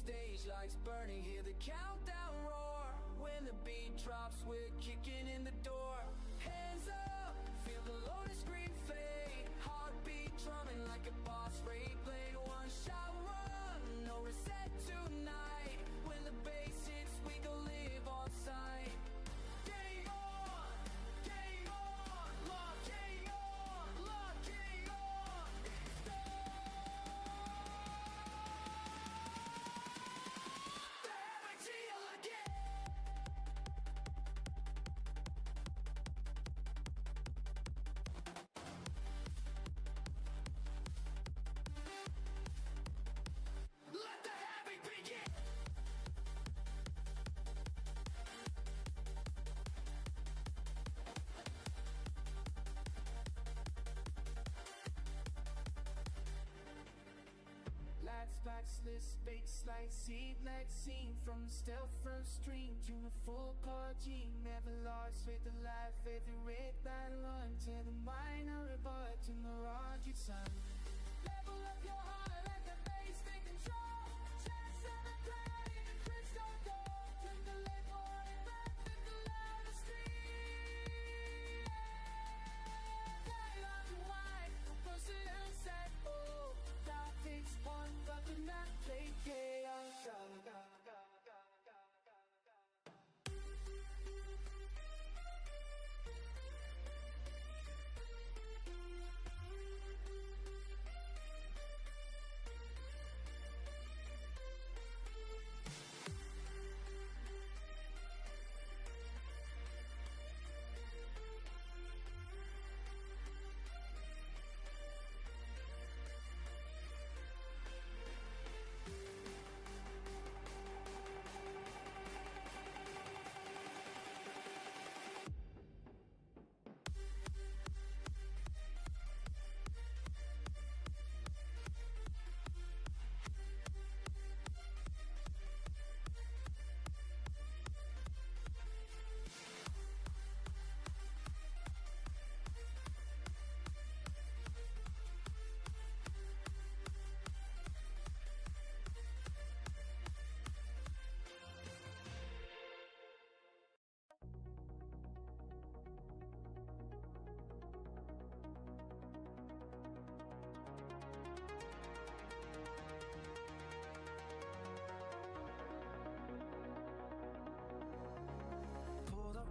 stage lights burning, hear the countdown roar. When the beat drops, we're kicking in the door. Hands up, feel the loaded screen fade. Heartbeat drumming like a boss raid blade. One shot run, no reset tonight. When the bass hits, we go live on sight. Game on, game on, locking on, locking on. Let the havoc begin! Lights, boxless, space like seed, like scene. From the stealth from stream to the full car gene. Never lost faith of life, faith in red line run. To the minor rebut in the rocket sun. Level up your heart, let the bass take control. Chest on the ground in the crystal gold. Turn the left morning back with the loudest stream. Light on the white, personal set, oh. That takes one, but the not play chaos.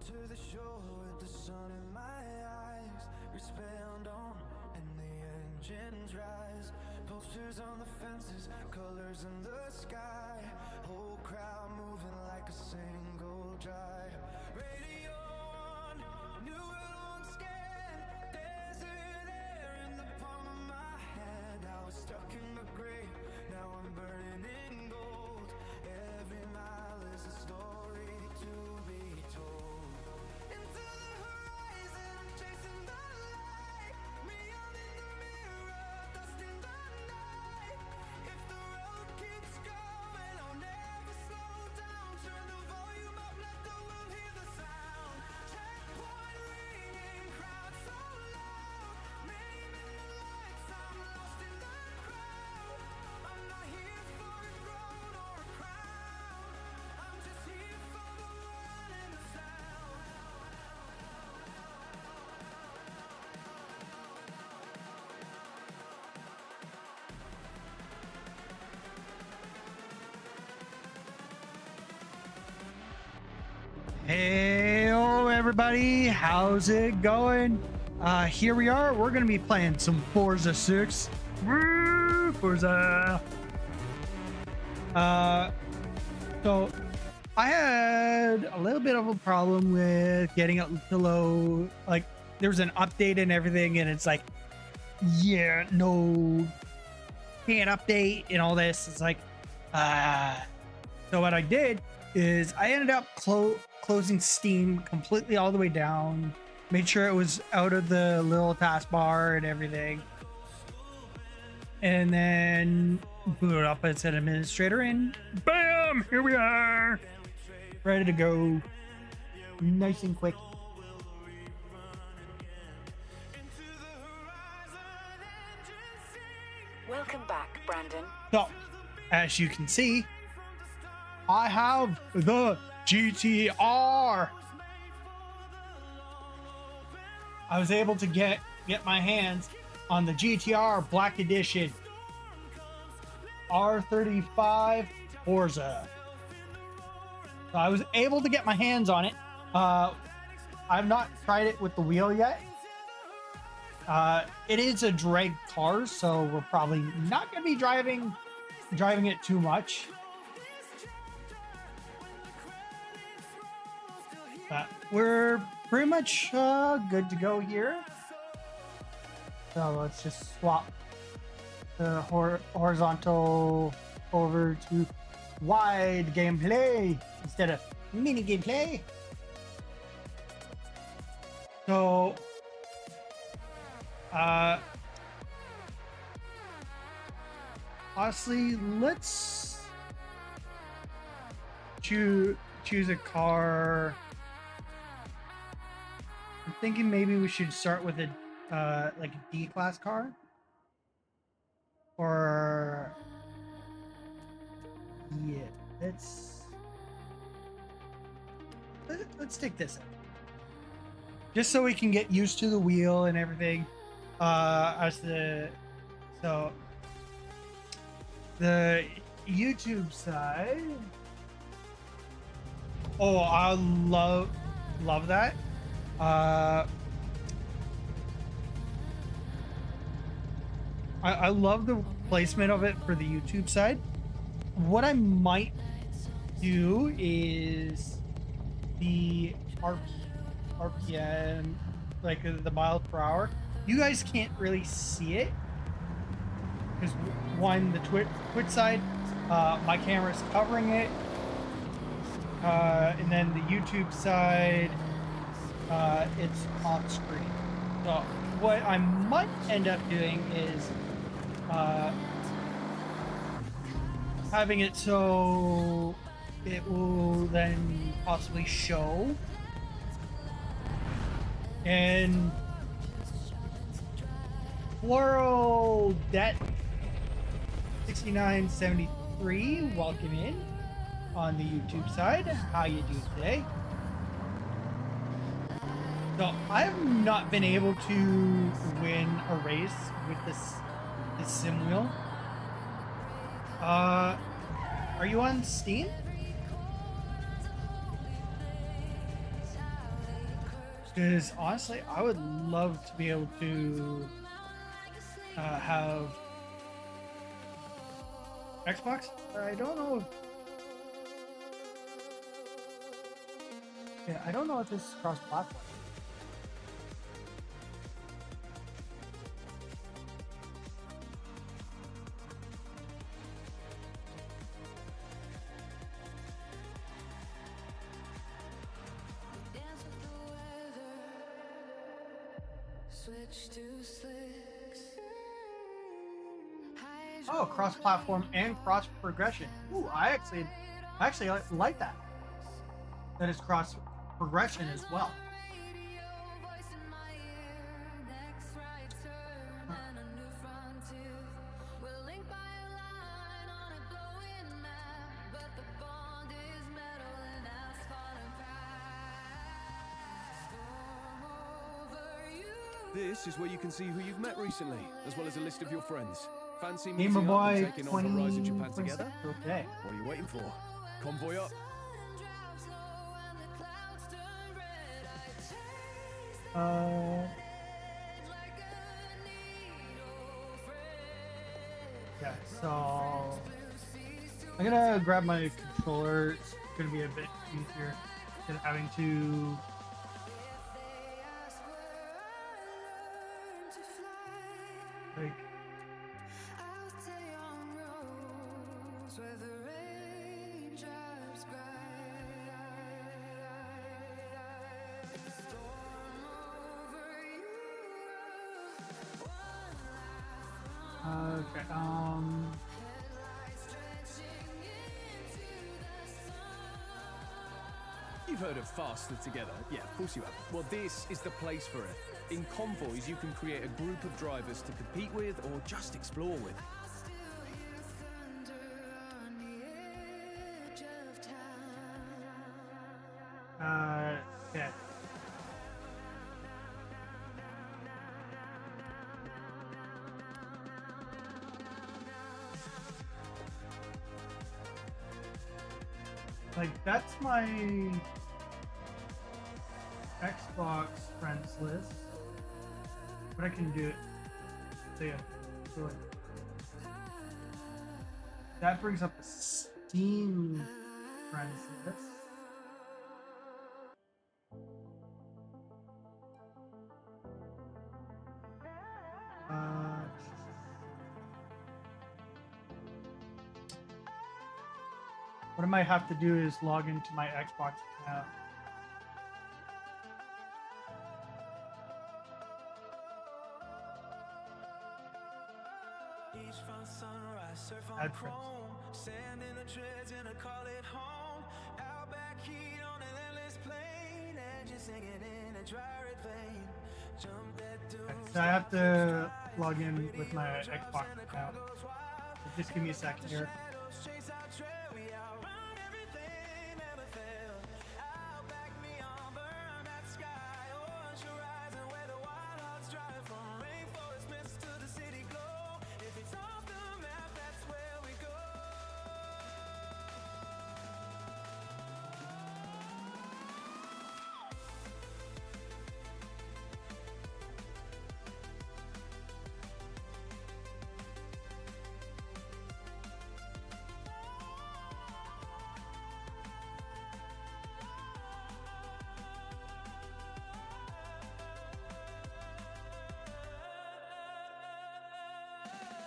To the shore with the sun in my eyes, wristband on and the engines rise. Posters on the fences, colors in the sky. Whole crowd moving like a single drive. Radio on, new world on scan. Desert air in the palm of my hand. I was stuck in the gray, now I'm burning in gold. Every mile is a story to be told. Hey, everybody, how's it going? Here we are. We're gonna be playing some Forza 6. Woo, Forza. So I had a little bit of a problem with getting it to load. Like, there was an update and everything, and it's like, yeah, no, can't update and all this. It's like, so what I did is I ended up closing Steam completely all the way down, made sure it was out of the little taskbar and everything, and then boot it up as an administrator, and bam, here we are, ready to go, nice and quick. Welcome back, Brandon. So, as you can see, I have the GTR. I was able to get my hands on the GTR Black Edition R35 Forza. So I was able to get my hands on it. I've not tried it with the wheel yet. It is a drag car, so we're probably not going to be driving it too much. But we're pretty much good to go here. So let's just swap the horizontal over to wide gameplay instead of mini gameplay. So honestly, let's choose a car. I'm thinking maybe we should start with a like a D-class car, or yeah, let's take this out, just so we can get used to the wheel and everything. So the YouTube side. Oh, I love that. I love the placement of it for the YouTube side. What I might do is the RPM, like the miles per hour. You guys can't really see it because one, the Twitch side, my camera's covering it, and then the YouTube side, it's off screen. So what I might end up doing is having it so it will then possibly show, and Floral Det 6973, welcome in on the YouTube side. How you do today? So I have not been able to win a race with this sim wheel. Are you on Steam? Because honestly, I would love to be able to have Xbox. I don't know. Yeah, I don't know if this is cross-platform. Oh, cross-platform and cross-progression. Ooh, I actually like that. That is cross-progression as well. This is where you can see who you've met recently, as well as a list of your friends. Fancy Game meeting up and Boy taking on Horizon Japan 2026. together? Okay. What are you waiting for? Convoy up. Yeah, so I'm gonna grab my controller. It's gonna be a bit easier than having to like okay, You've heard of Faster Together. Yeah, of course you have. Well, this is the place for it. In Convoys, you can create a group of drivers to compete with or just explore with. Yeah. Like, that's my Xbox friends list. But I can do it. So yeah. So like, that brings up the Steam friends list. What I might have to do is log into my Xbox account. Each fun sunrise, surf on Add chrome, friends. sand in the treads and I call it home. Outback heat on an endless plain, and just singing in a dry red vein. Jump that dude. So I have to log in with my Xbox account. So just give me a second here. Chase our trail, we outrun everything, never fail. Outback neon, burn that sky. Orange horizon where the wild hearts drive from rainforest mists to the city glow. If it's off the map, that's where we go.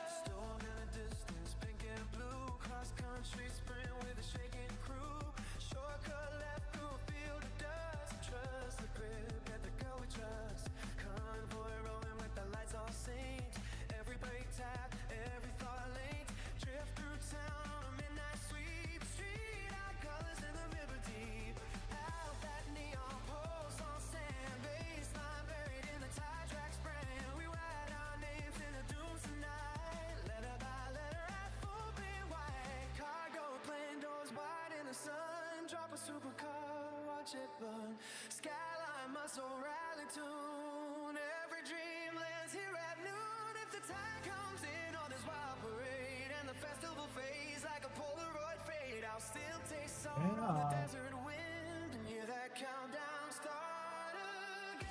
Storm in the distance, pink and blue. Cross country sprint with a shaking crew. Shortcut left through a field of dust. Trust the grip, get the girl we trust. Convoy rolling with the lights all synced. Every brake tap, every thought linked. Drift through town on a midnight sweep. Street out colors in the river deep. Out that neon pulse on sand. Baseline buried in the tide tracks brand. We write our names in the dooms tonight. Letter by letter at full beam white. Cargo plane doors wide in the sun. Drop a supercar, watch it burn. Skyline muscle rally tune. Every dream lands here at noon. If the tide comes in on this wild parade and the festival fades like a Polaroid fade, I'll still taste salt on the Yeah. desert wind and hear that countdown start again.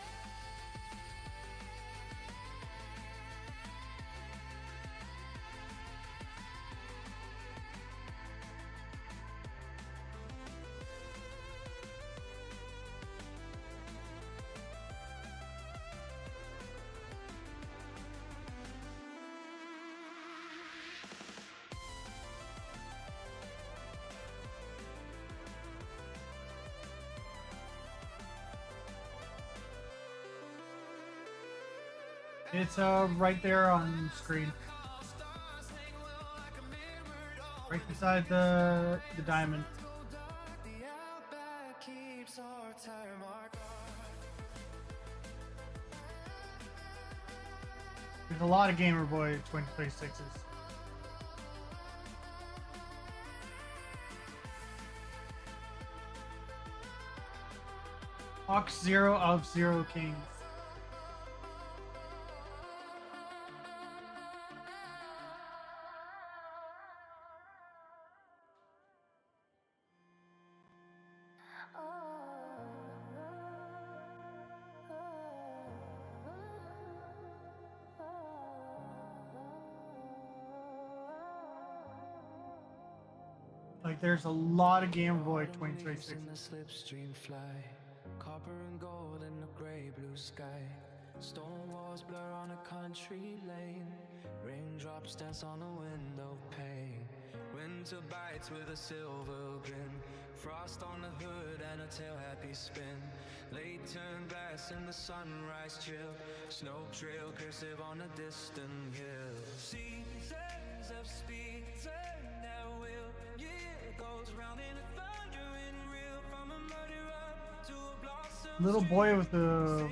It's right there on screen. Right beside the diamond. The outback keeps our tire mark. There's a lot of Gamer Boy 2026s. Ox Zero of Zero Kings. Like, there's a lot of Game Boy 2026. In the slipstream fly, copper and gold in the gray blue sky. Stone walls blur on a country lane. Raindrops dance on a window pane. Winter bites with a silver grin. Frost on the hood and a tail happy spin. Late turn glass in the sunrise chill. Snow trail cursive on a distant hill. Seasons of speed turn their wheel. Year goes round in a thundering reel. From a murderer to a blossom. Little boy with the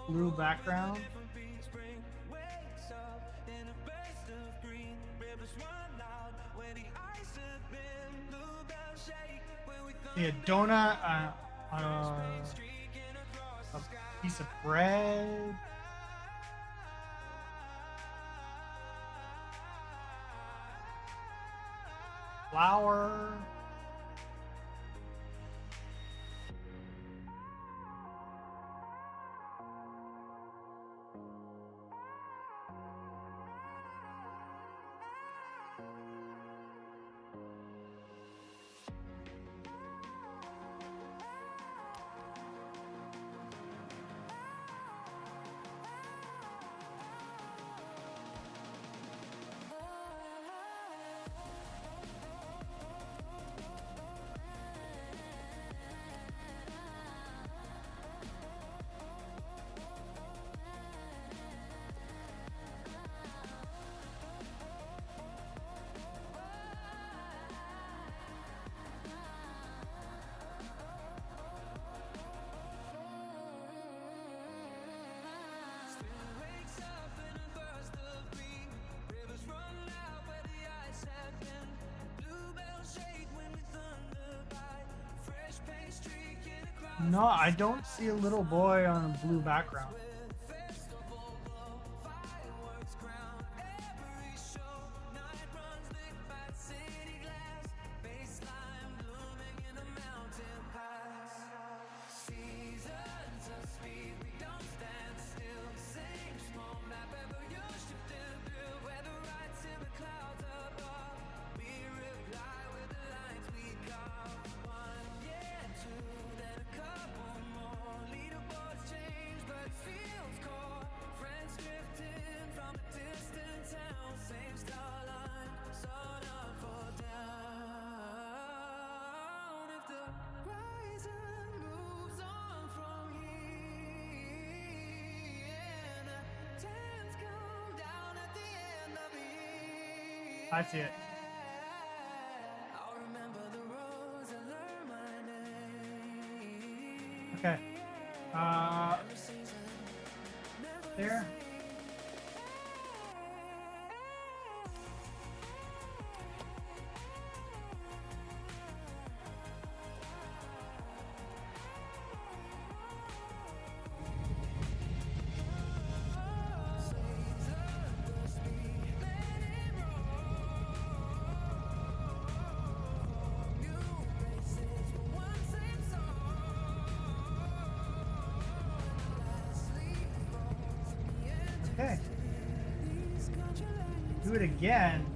blue background. Spring wakes up in a burst of green. Rivers run out where the ice had been. Bluebells shake when we Yeah, Donut. A piece of bread. Flour. No, I don't see a little boy on a blue background. I see it. Okay. There. Okay. Do it again.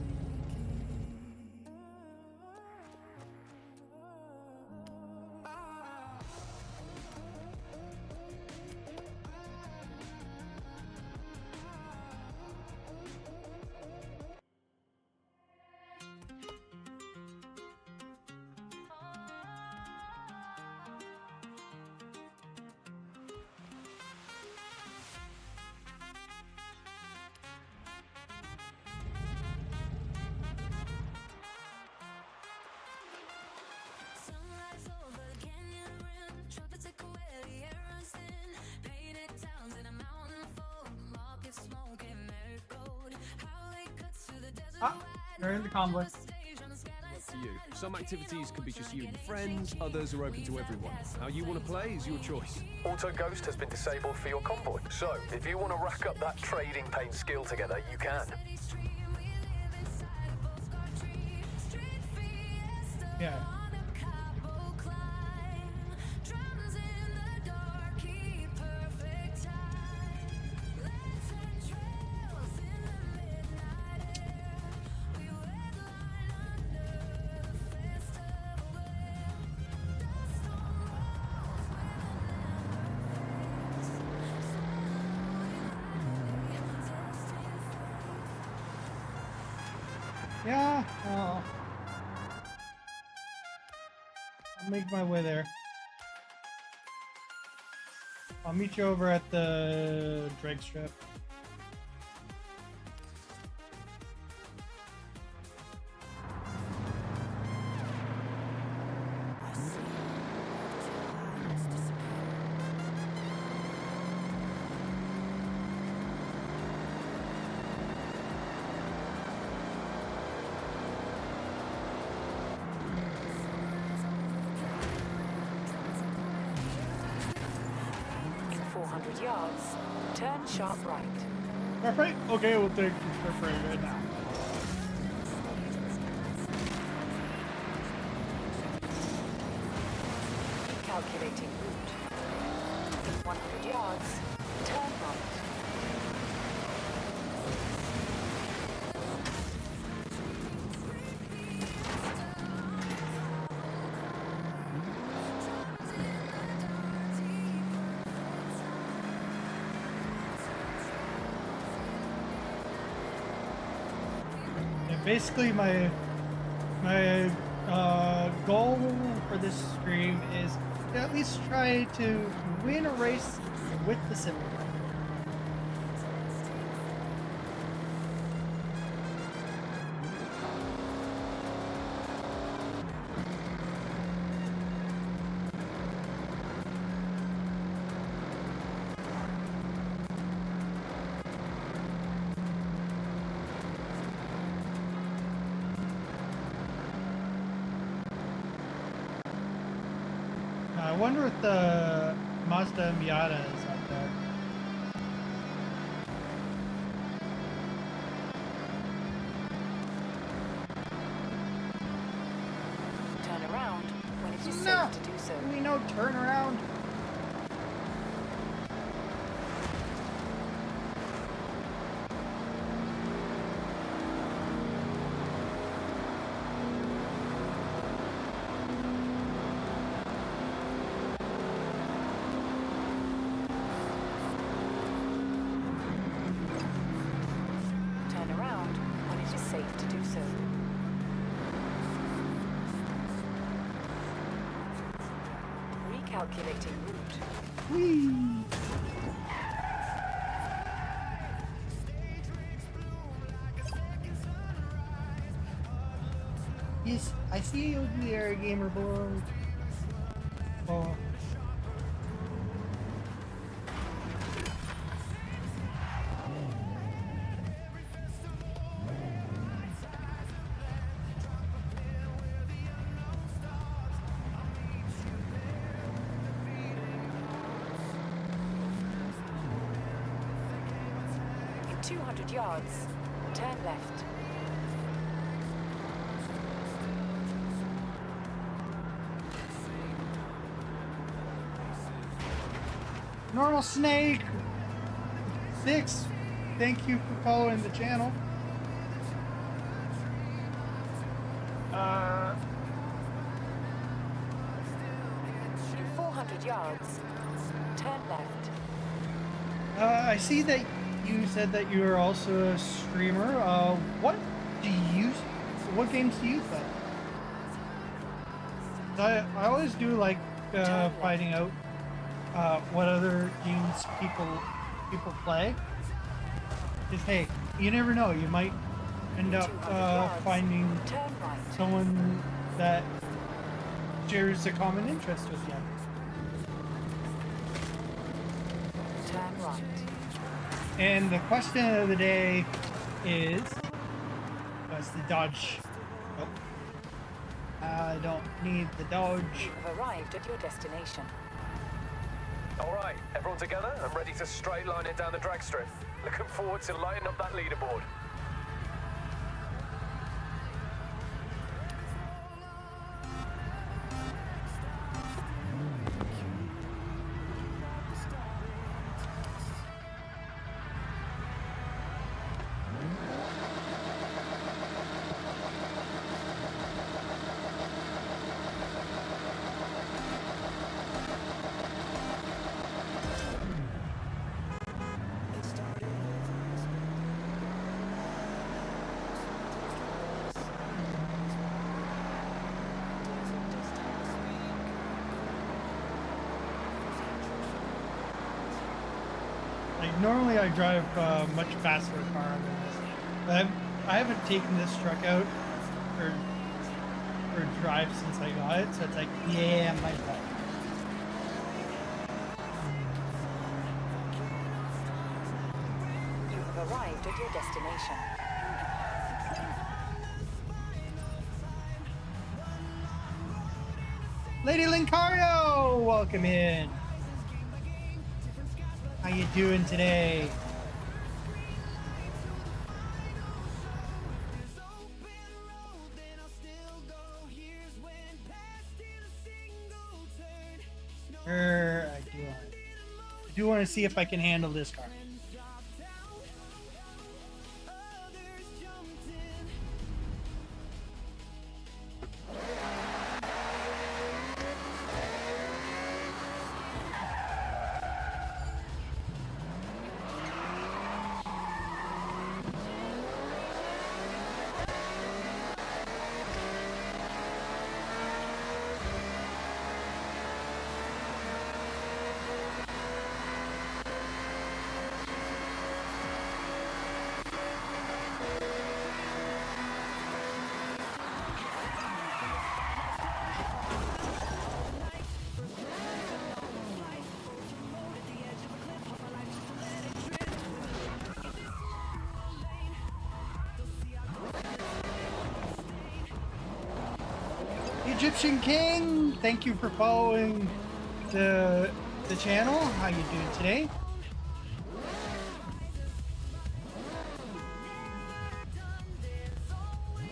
Ah, you're in the convoy. Up to you. Some activities can be just you and your friends, others are open to everyone. How you want to play is your choice. Auto Ghost has been disabled for your convoy, so if you want to rack up that trading paint skill together, you can. Yeah. Yeah, I'll make my way there. I'll meet you over at the drag strip. 200 yards, turn sharp right. Sharp right? Okay, we'll take sharp right now. Calculating route. In 100 yards, turn right. Basically, my goal for this stream is to at least try to win a race with the simulator. I wonder if the Mazda Miata is up there. Turn around when it is No. safe to do so. We know turn around. Turn around when it is safe to do so. Recalculating route. Whee! Yes, I see you there, gamer boy. Oh. In 200 yards, turn left. Normal Snake 6, thank you for following the channel. In 400 yards, turn left. I see that you said that you are also a streamer. What games do you play? I always do like finding out what other games people play. Because hey, you never know, you might end up 200 yards, finding turn right. someone that shares a common interest with you. Turn right. And the question of the day is, what's the Dodge? Oh, I don't need the Dodge. You have arrived at your destination. All right, everyone together and ready to straight line it down the drag strip. Looking forward to lighting up that leaderboard. Like normally I drive a much faster car than this, but I haven't taken this truck out for drive since I got it, so it's like, yeah, my fault. You have arrived at your destination. Lady Lincario, welcome in. How you doing today? I do want to see if I can handle this car. Egyptian King, thank you for following the channel. How you doing today?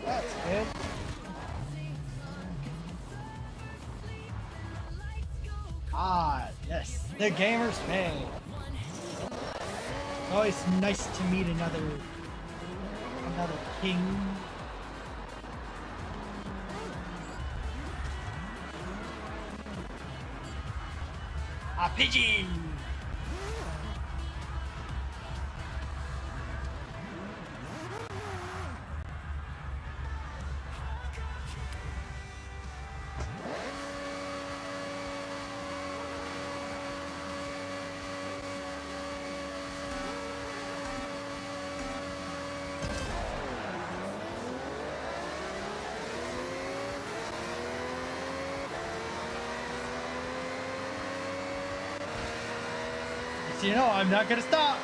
That's good. Ah, yes, the gamer's pay. Always nice to meet another king. A pigeon! You know, I'm not gonna stop.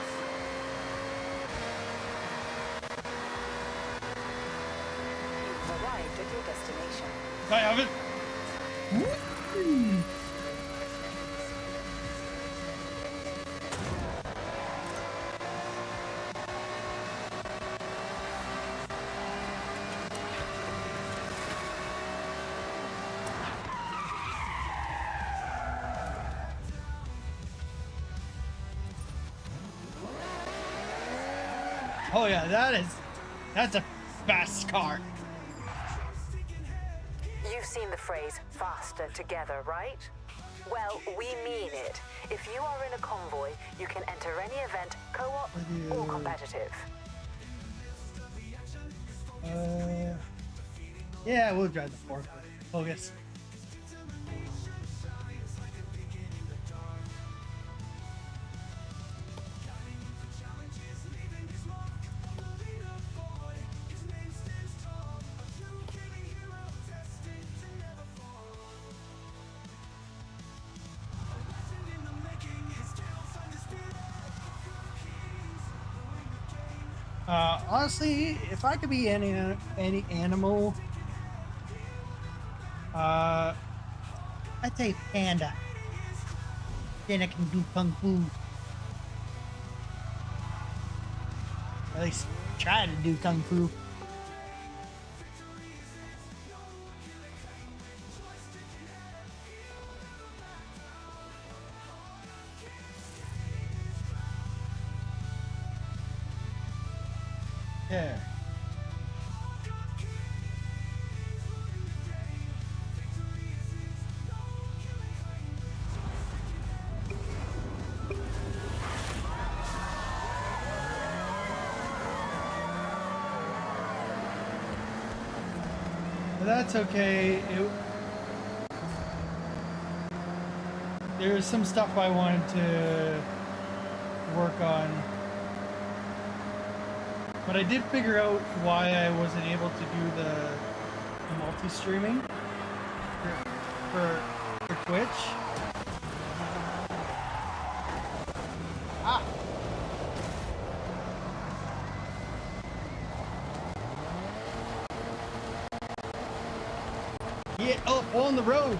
You've arrived at your destination. I haven't. Woo! Oh yeah, that's a fast car. You've seen the phrase faster together, right? Well, we mean it. If you are in a convoy, you can enter any event, co-op or competitive. Yeah, we'll drive the forklift. Focus. Honestly, if I could be any animal, I'd say panda. Then I can do kung fu. At least try to do kung fu. Yeah. But that's okay. There's some stuff I wanted to work on. But I did figure out why I wasn't able to do the multi-streaming for Twitch. Ah! Get up on the road!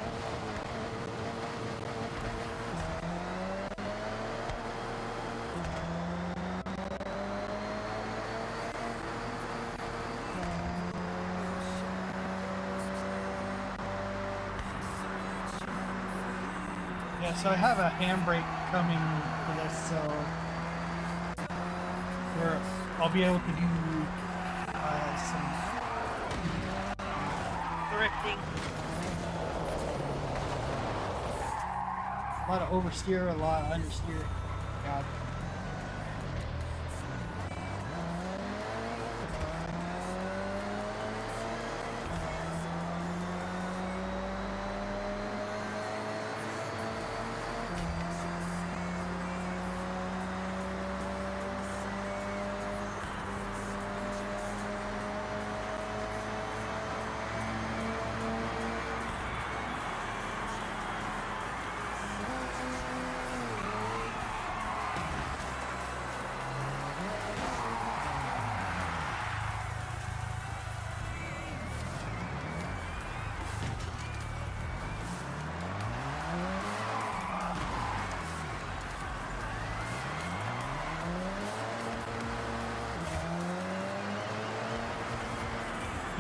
Yeah, so I have a handbrake coming for this, so where I'll be able to do some drifting. A lot of oversteer, a lot of understeer. God.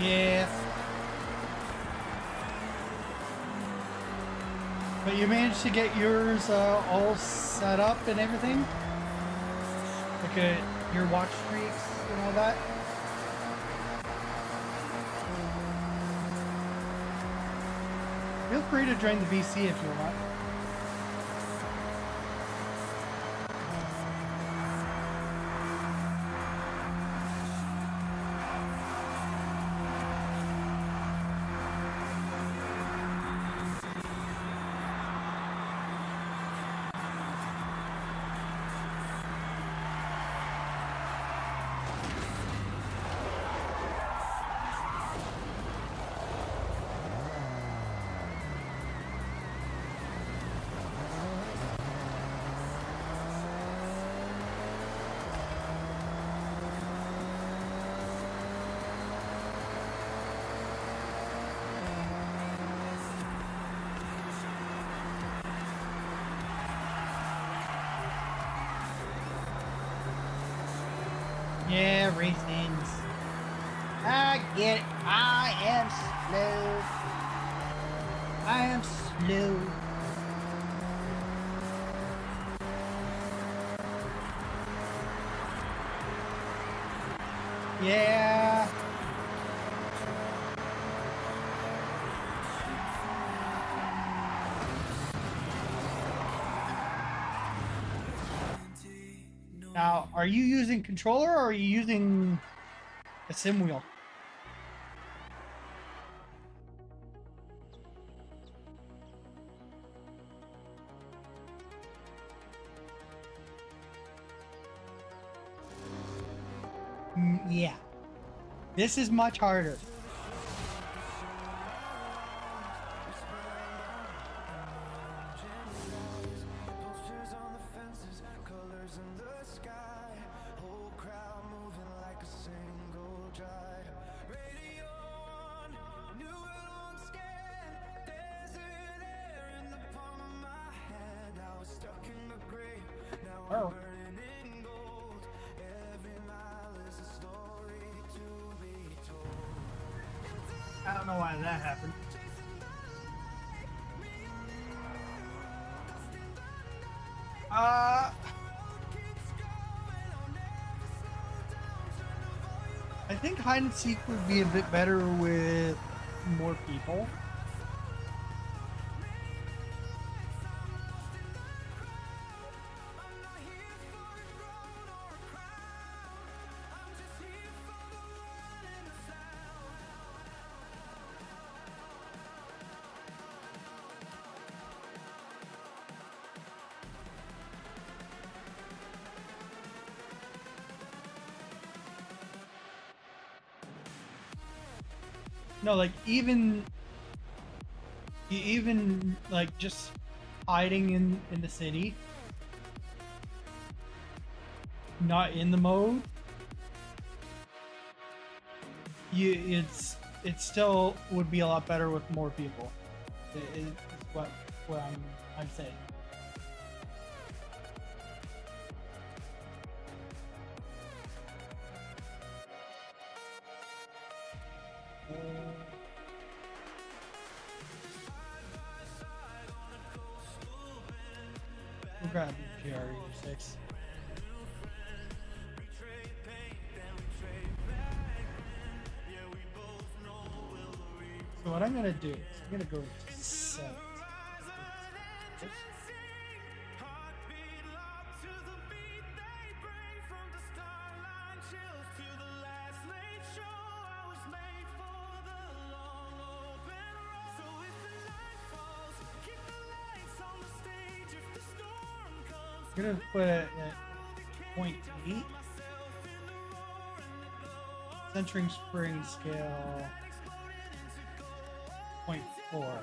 Yeah. But you managed to get yours all set up and everything? Like your watch streaks and all that? Feel free to join the VC if you want. Yeah, raisins. I get it. I am slow. I am slow. Yeah. Now, are you using controller or are you using a sim wheel? Yeah. This is much harder. Oh. I don't know why that happened. I think hide and seek would be a bit better with more people. No, like even like just hiding in the city, not in the mode. It still would be a lot better with more people. Is what I'm saying. grab the GR86. So what I'm gonna do is I'm gonna go to settings. I'm gonna put it at 0.8. Centering spring scale 0.4.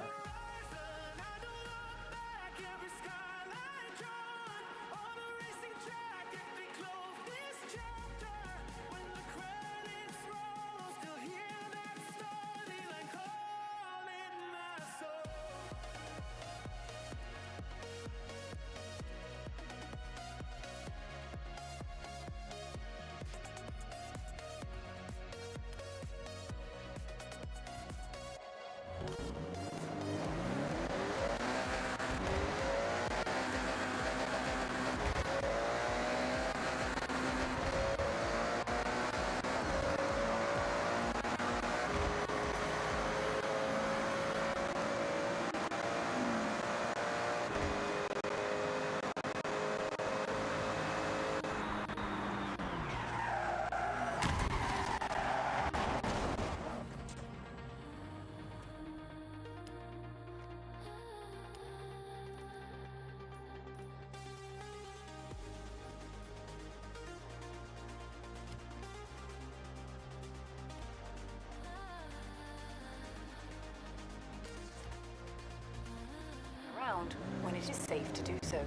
When it is safe to do so.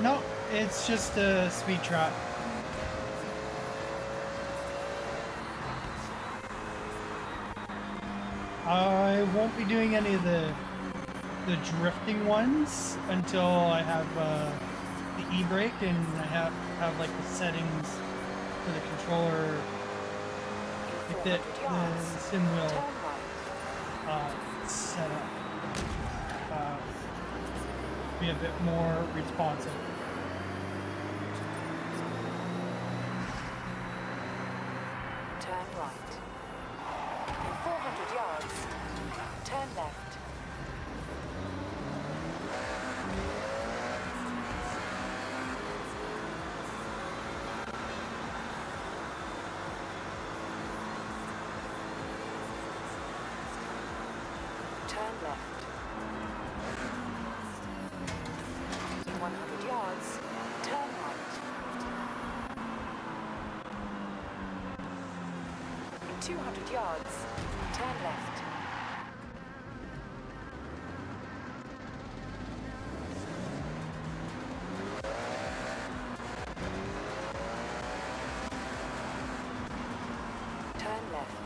No, it's just a speed trap. I won't be doing any of the drifting ones until I have the e-brake and I have like the settings for the controller, like the sim wheel set up. Be a bit more responsive. Turn right. In 400 yards, turn left. 200 yards. Turn left. Turn left.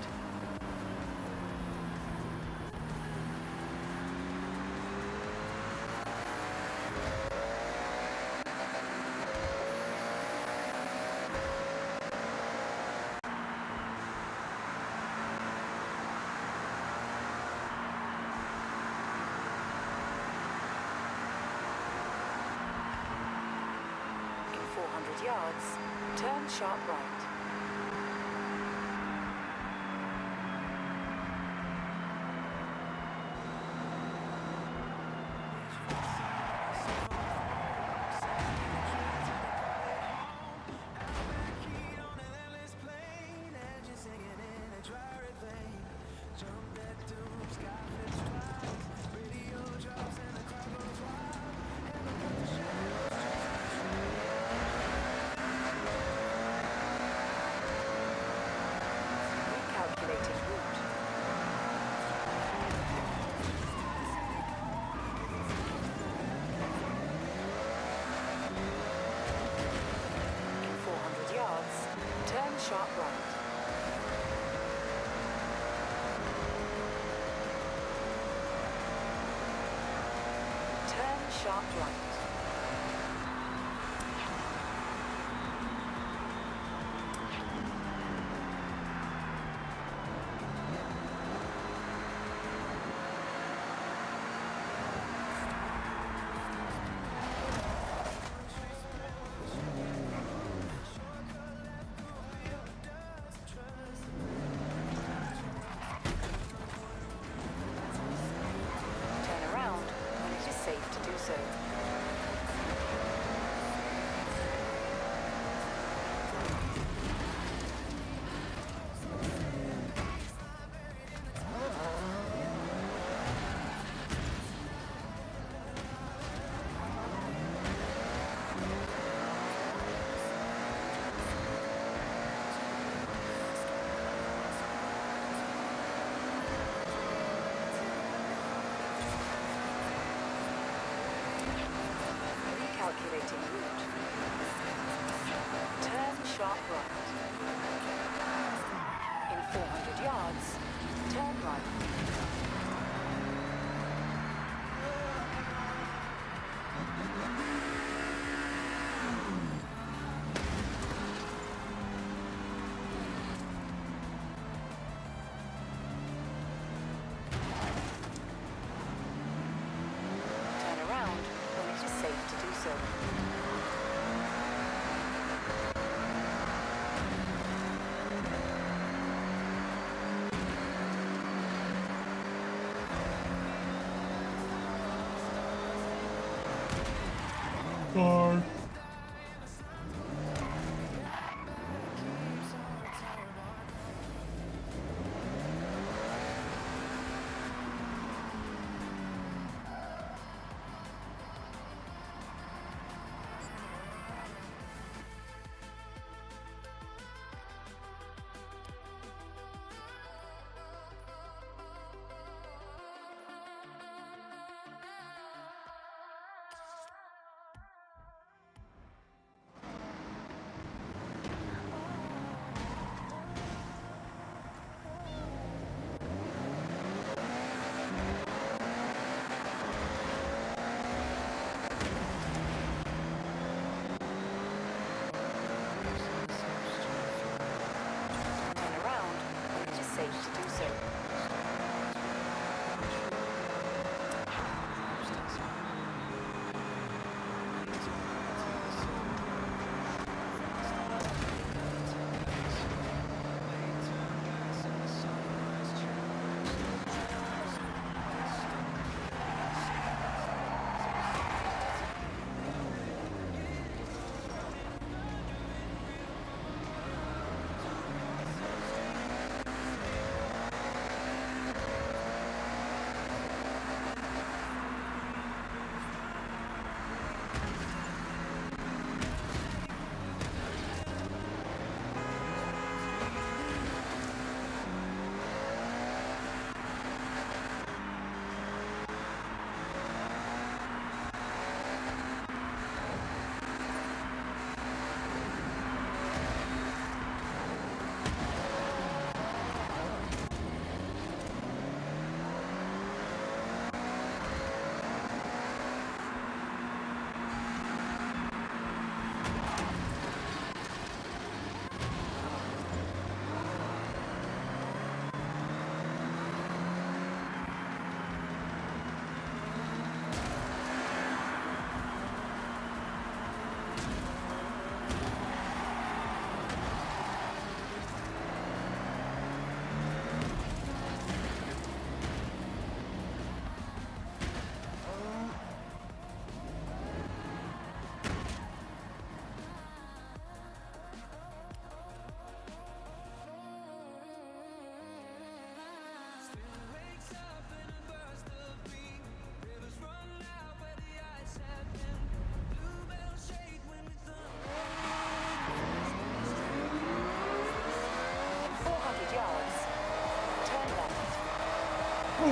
In 400 yards, turn sharp right. Recalculating route. In 400 yards, turn sharp right. Turn sharp right. Turn around when it is safe to do so.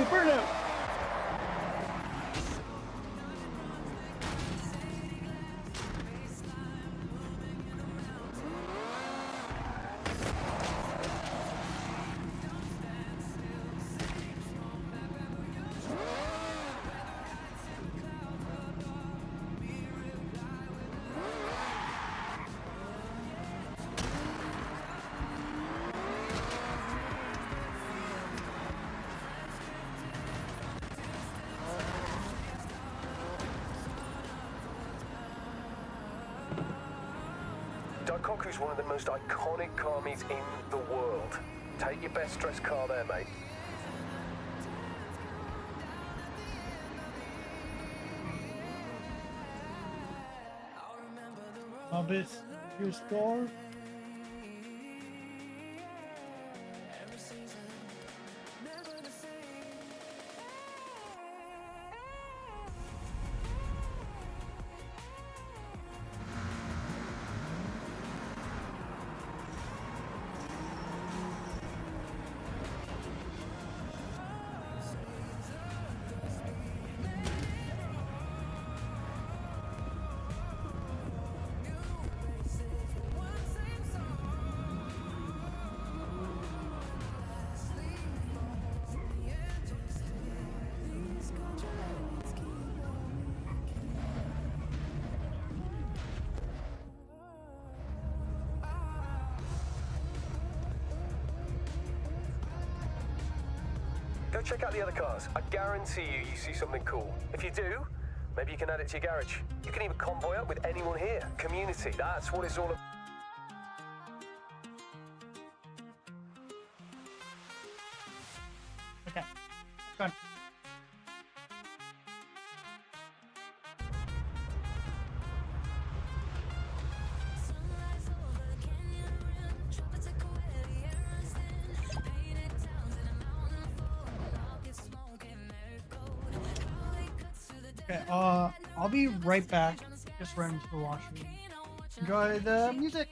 burnout. Daikoku's one of the most iconic car meets in the world. Take your best dressed car there, mate. Hobbits, your store. Go check out the other cars. I guarantee you see something cool. If you do, maybe you can add it to your garage. You can even convoy up with anyone here. Community, that's what it's all about. Okay. Fun. Okay, I'll be right back. Just running to the washroom. Enjoy the music.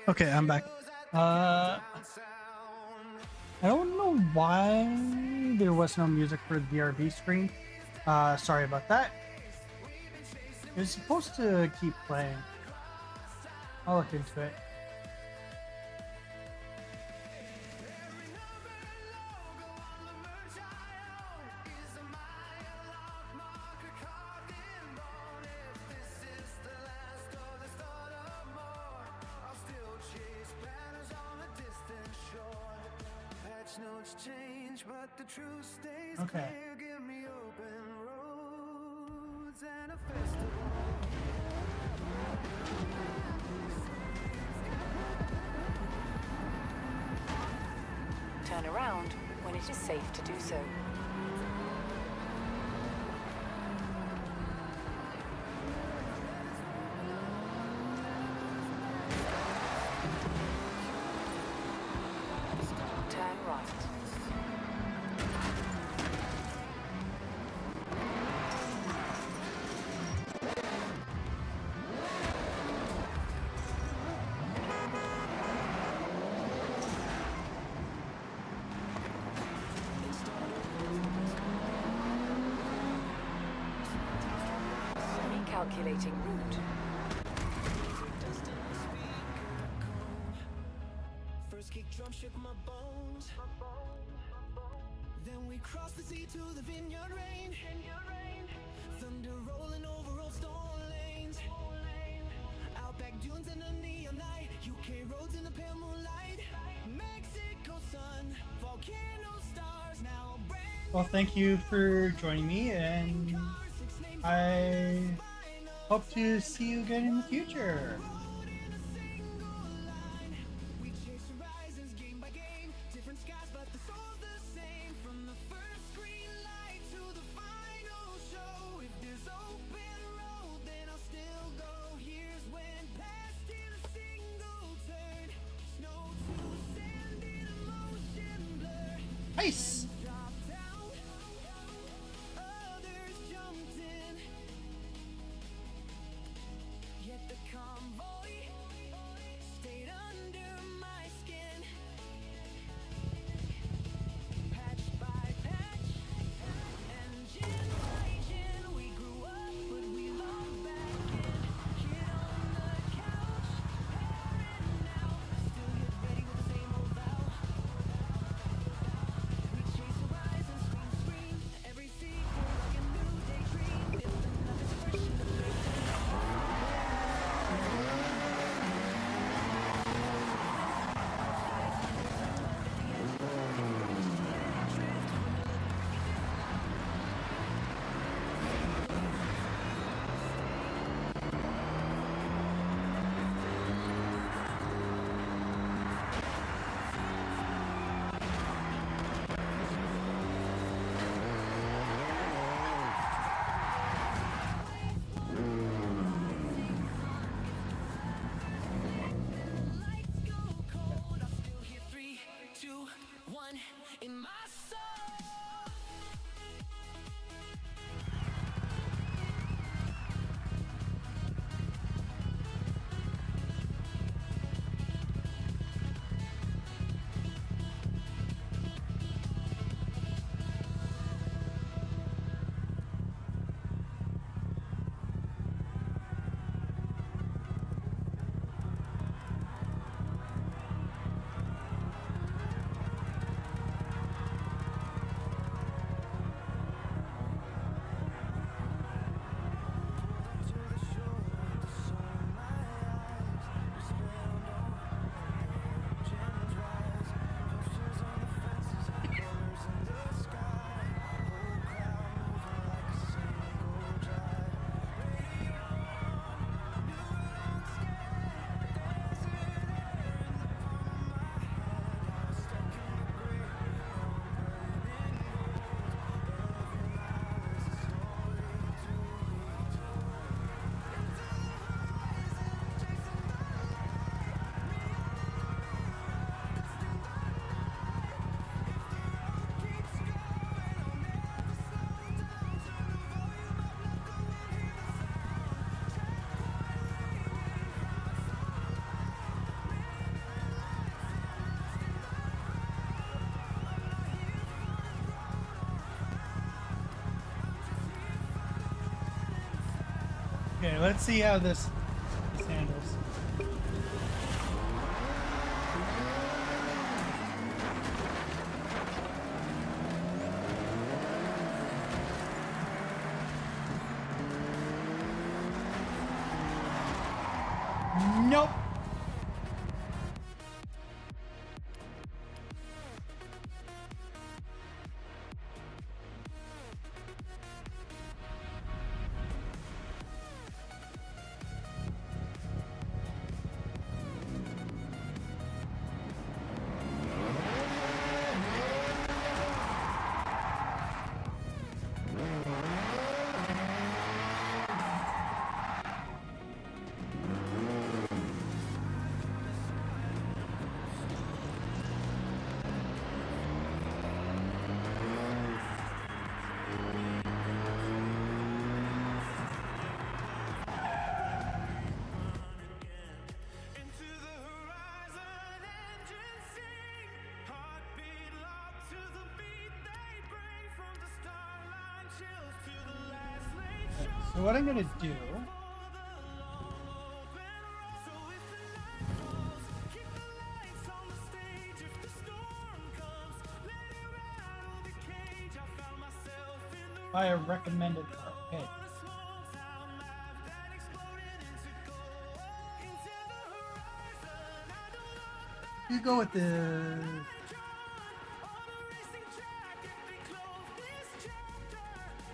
Okay, I'm back. I don't know why there was no music for the DRB screen. Sorry about that. It's supposed to keep playing. I'll look into it. Okay. Turn around when it is safe to do so. Turn right. Recalculating route. First kick drum shook my bones. Then we crossed the sea to the vineyard range. Thunder rolling over old stone lanes. Outback dunes in the neon night. UK roads in the pale moonlight. Mexico sun, volcano stars. Now brand Well, thank you for joining me, and I hope to see you again in the future. we chase horizons game by game. Different skies, but the soul's the same. From the first green light to the final show. If there's open road, then I'll still go. Here's when past in a single turn. Snow to sand in a motion blur. Nice. Drop down, others jumped in. Yet the convoy stayed under my skin. Patch by patch, engine by engine, we grew up, but we logged back in. Kid on the couch, parent now, still get ready with the same old vow. We chase Okay, let's see how this handles. Nope. Into the horizon, engines sing. Heartbeat locked to the beat they bring. From the start line chills to the last late show. So what I'm gonna do? So if the night falls, keep the lights on the stage. If the storm comes, let it rattle the cage. I found myself in the Buy a recommended car. Okay. small town life that exploded into gold. Into the horizon, I don't look back. You go with the. On a racing track, if they close this chapter,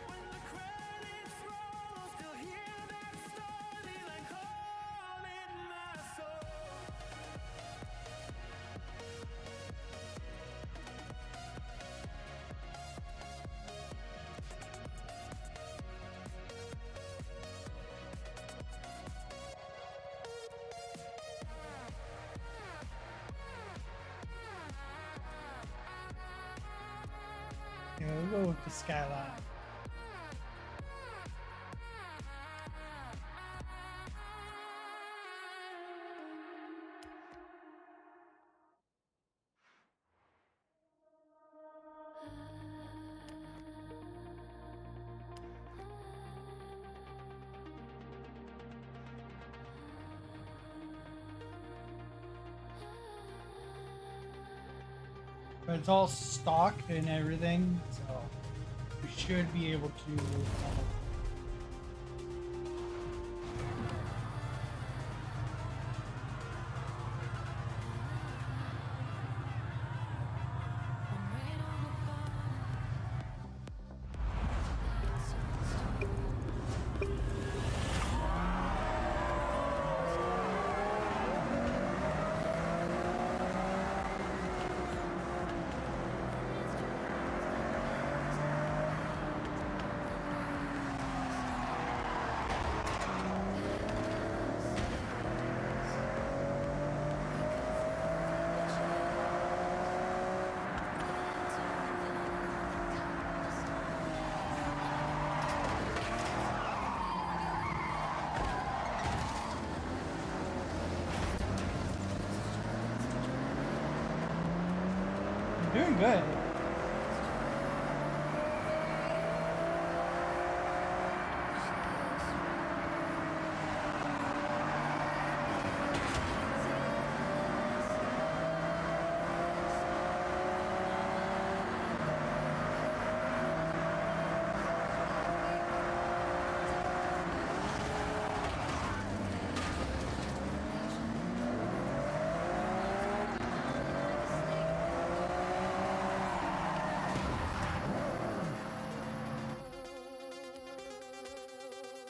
when the credits roll, I'll still hear that storyline calling my soul. Yeah, we'll go with the Skyline. But it's all stock and everything, so we should be able to. We're doing good.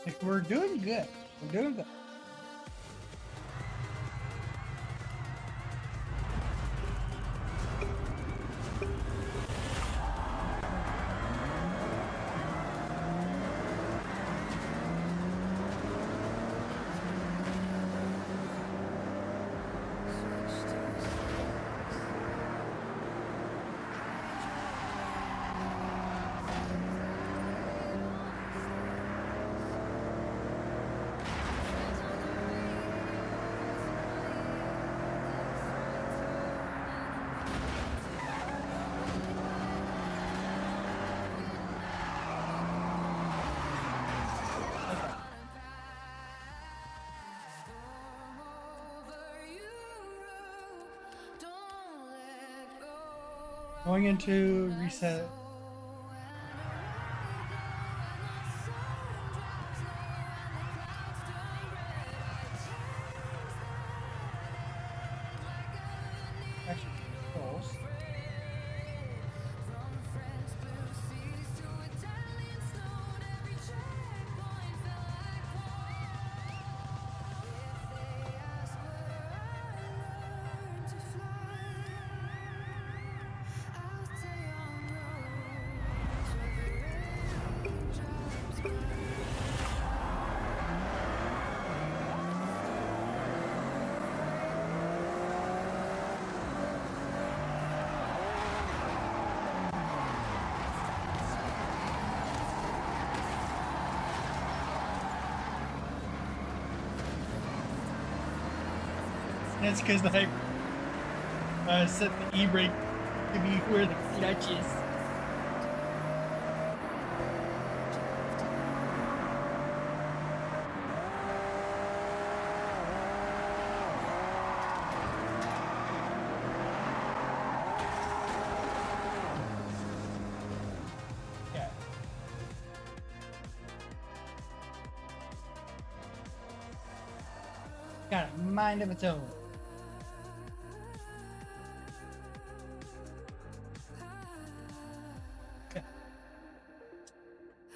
Like, we're doing good. We're doing good. Going into reset. Actually, controls. That's because I set the e-brake to be where the clutch is. Yeah. Got a mind of its own.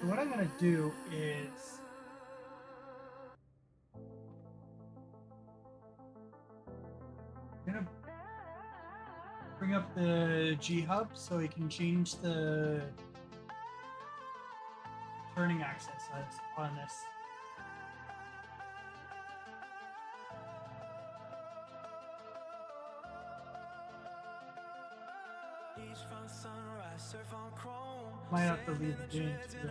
What I'm gonna do is I'm gonna bring up the G hub so we can change the turning access on this. Might have to leave the game too.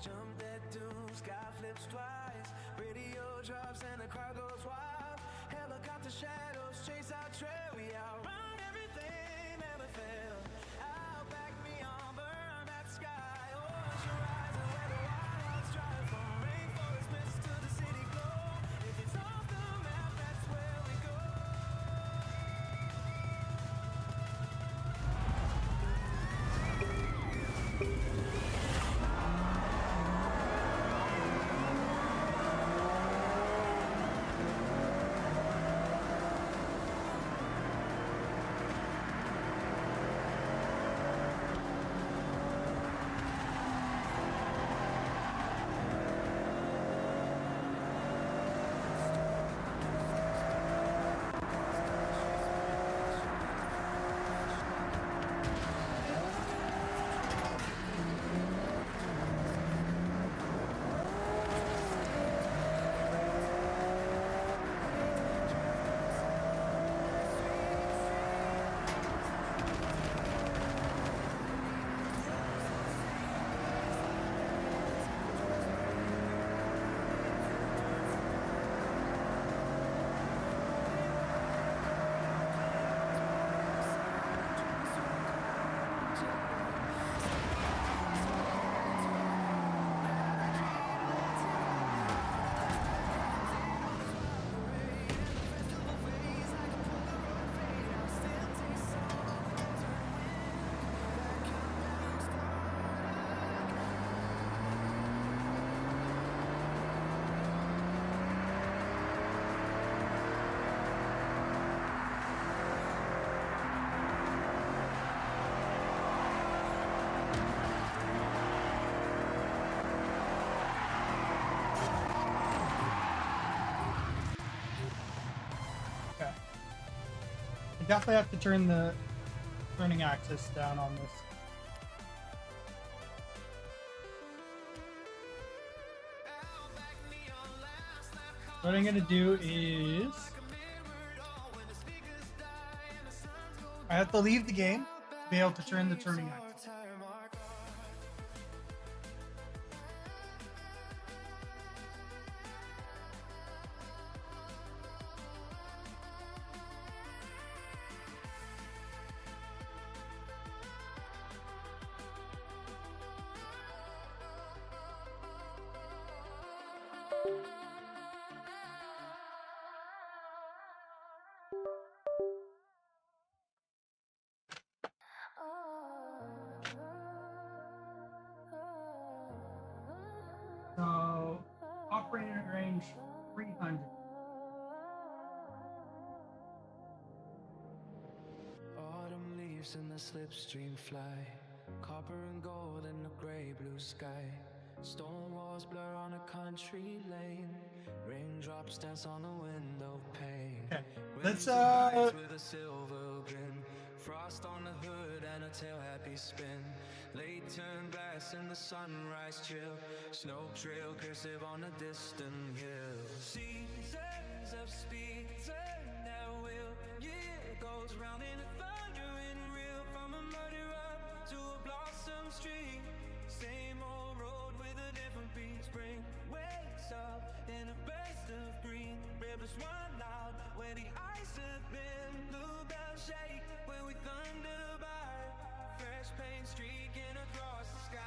Jump that doom, sky flips twice. Radio drops and the car goes wild. Helicopter shadows chase our trail. We outrun everything, never fail. Out back beyond, burn that sky. Ocean rising where the wild hearts drive from rainforest mist to the city glow. If it's off the map, that's where we go. Definitely have to turn the turning axis down on this. What I'm gonna do is I have to leave the game to be able to turn the turning axis. range 300. Autumn leaves in the slipstream fly, copper and gold in the gray blue sky. Stone walls blur on a country lane, raindrops dance on the window pane. Okay, Winds let's with a silver grin, frost on the hood and a tail happy spin. Late turn glass in the sunrise chill, snow trail cursive on a distant hill. Seasons of speed turn at will, year goes round in a thundering reel. From a muddy rock to a blossom street, same old road with a different beat. Spring wakes up in a burst of green, rivers run loud where the ice has been. Bluebells shake when we thunder by, fresh paint streaking across the sky.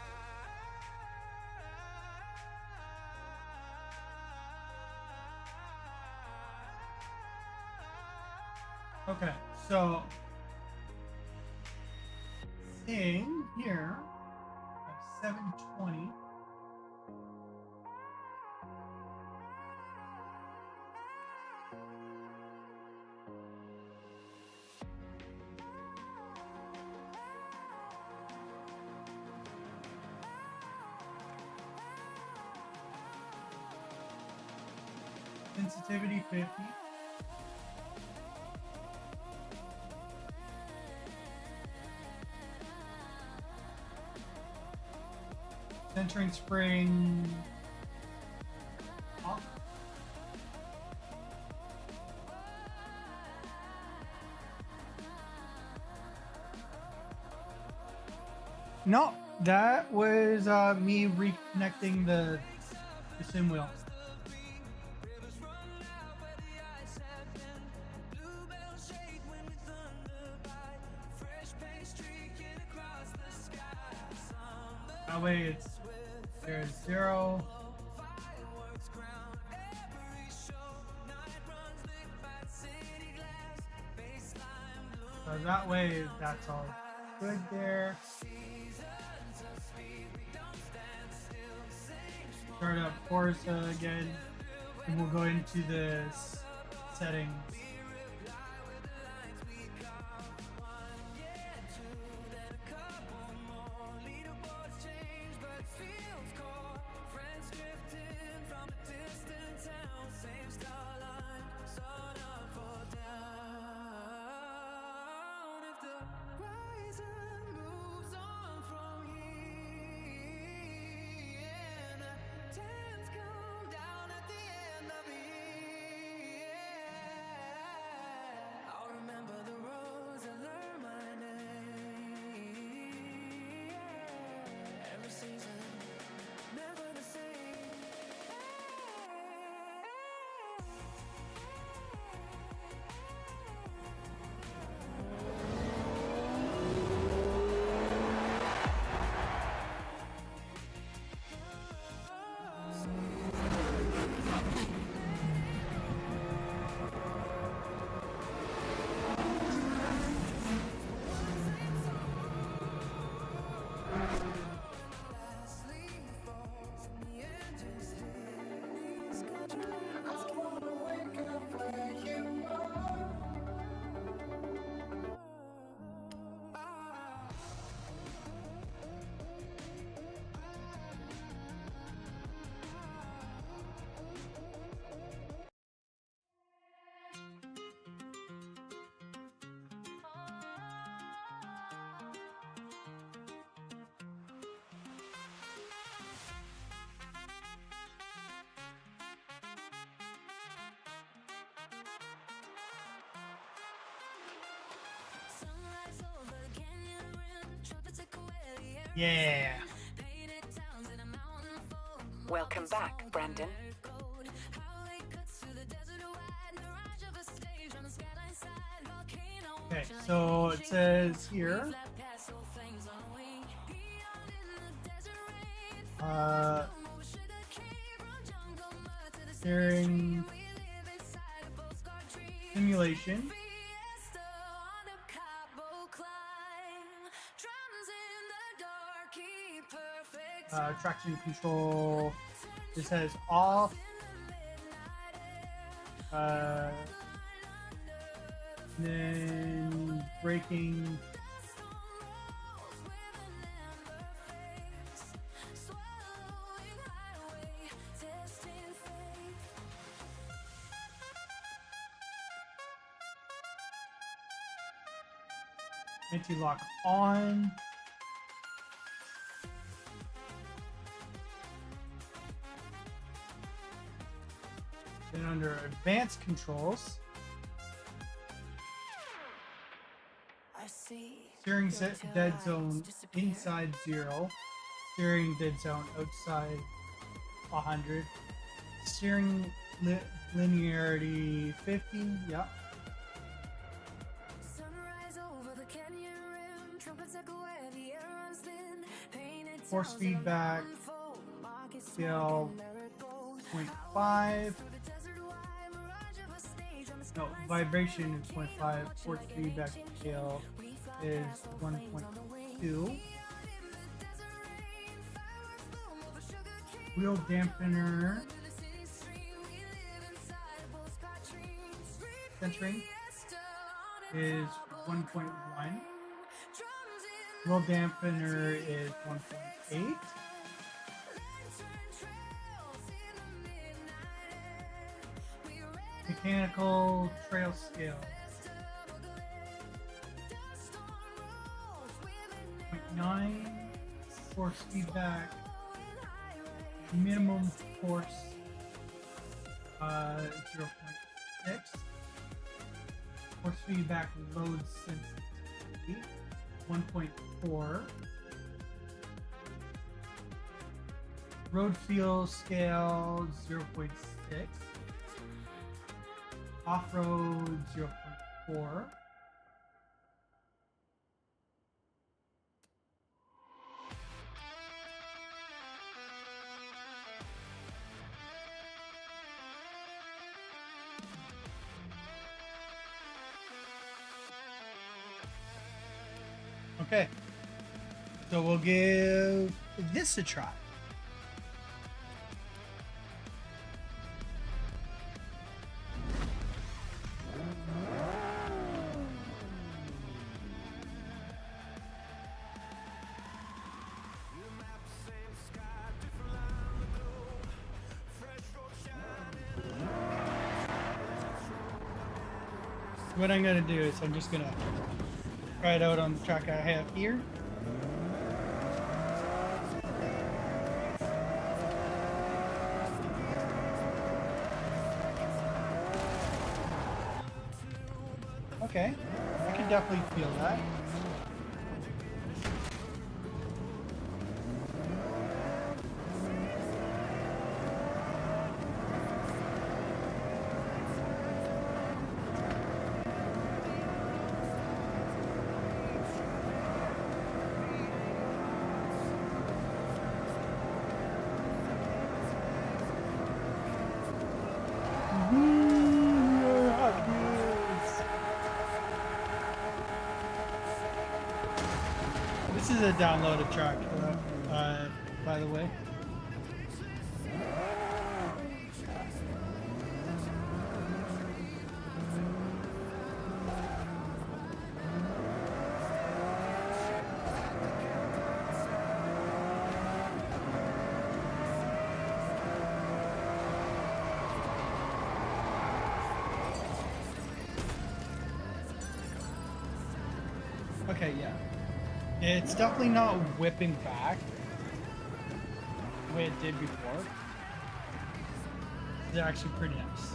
Okay, so thing here, 720. Sensitivity 50. Centering spring off. No, that was me reconnecting the sim wheel. That way it's there's 0. So that way that's all good there. Start up Forza again, and we'll go into the settings. Yeah. Welcome back, Brandon. Okay, so it says here, steering simulation. Traction control. It says off, Uh, then braking. Anti-lock on. Then under advanced controls, steering set dead zone inside 0, steering dead zone outside 100, steering linearity 50, yeah. Force feedback scale 0.5. No, vibration is 0.5. Force feedback scale is 1.2. Wheel dampener centering is 1.1. Wheel dampener is 1.8. Mechanical trail scale 0.9. Force feedback minimum force 0.6. Force feedback load sensitivity 1.4. Road feel scale 0.6. Off-road 0.4. Okay, so we'll give this a try. What I'm gonna do is I'm just gonna try it out on the track I have here. Okay, I can definitely feel that. This is a downloaded track, by the way. Okay, yeah. It's definitely not whipping back the way it did before. It's actually pretty nice.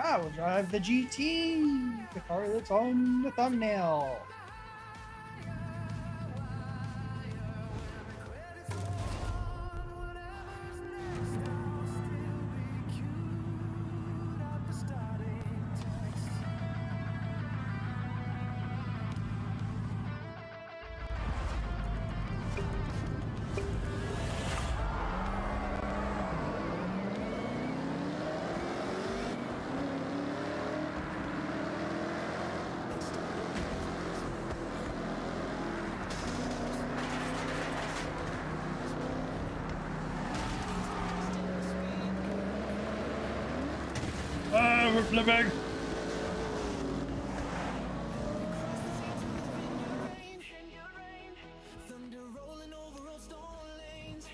I will drive the GT, the car that's on the thumbnail. flipping. Thunder rolling over old stone lanes.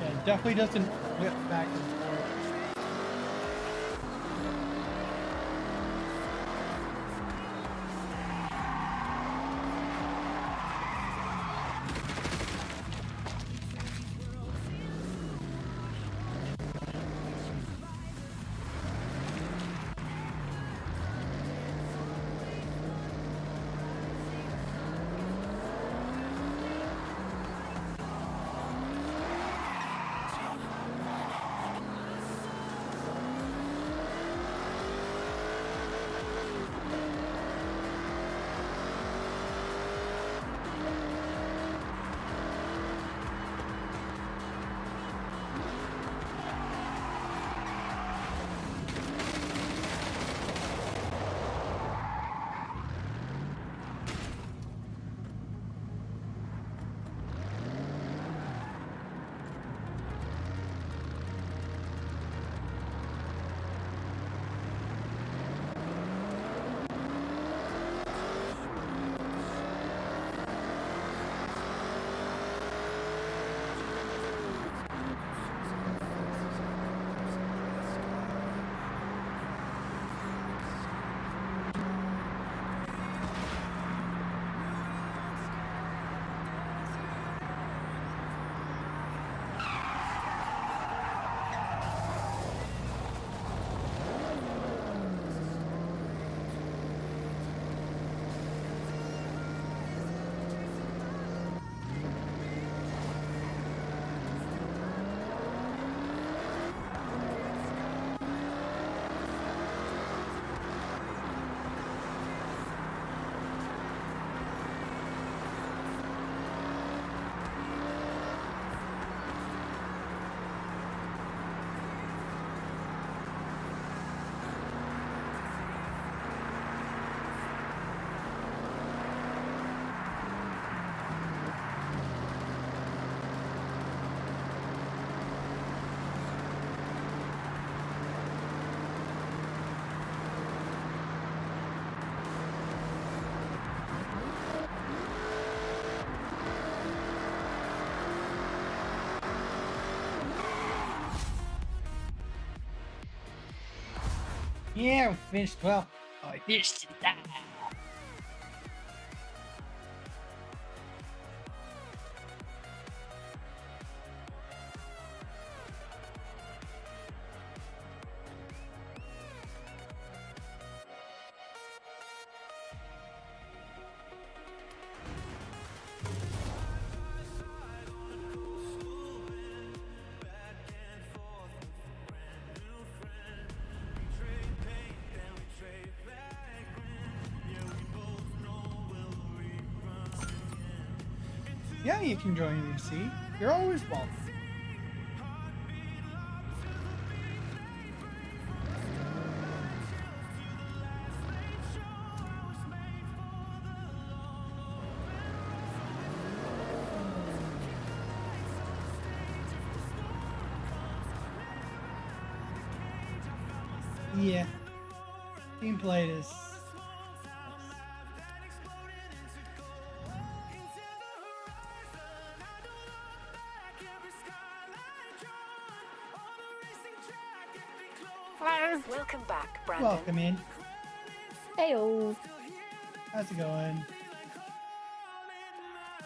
Yeah, it definitely doesn't whip back and forth. Yeah, we finished 12. Oh, I finished that. Yeah, you can join VC. You're always welcome. Yeah. Team played is. Welcome back, Brandon. Welcome in. Heyo. How's it going?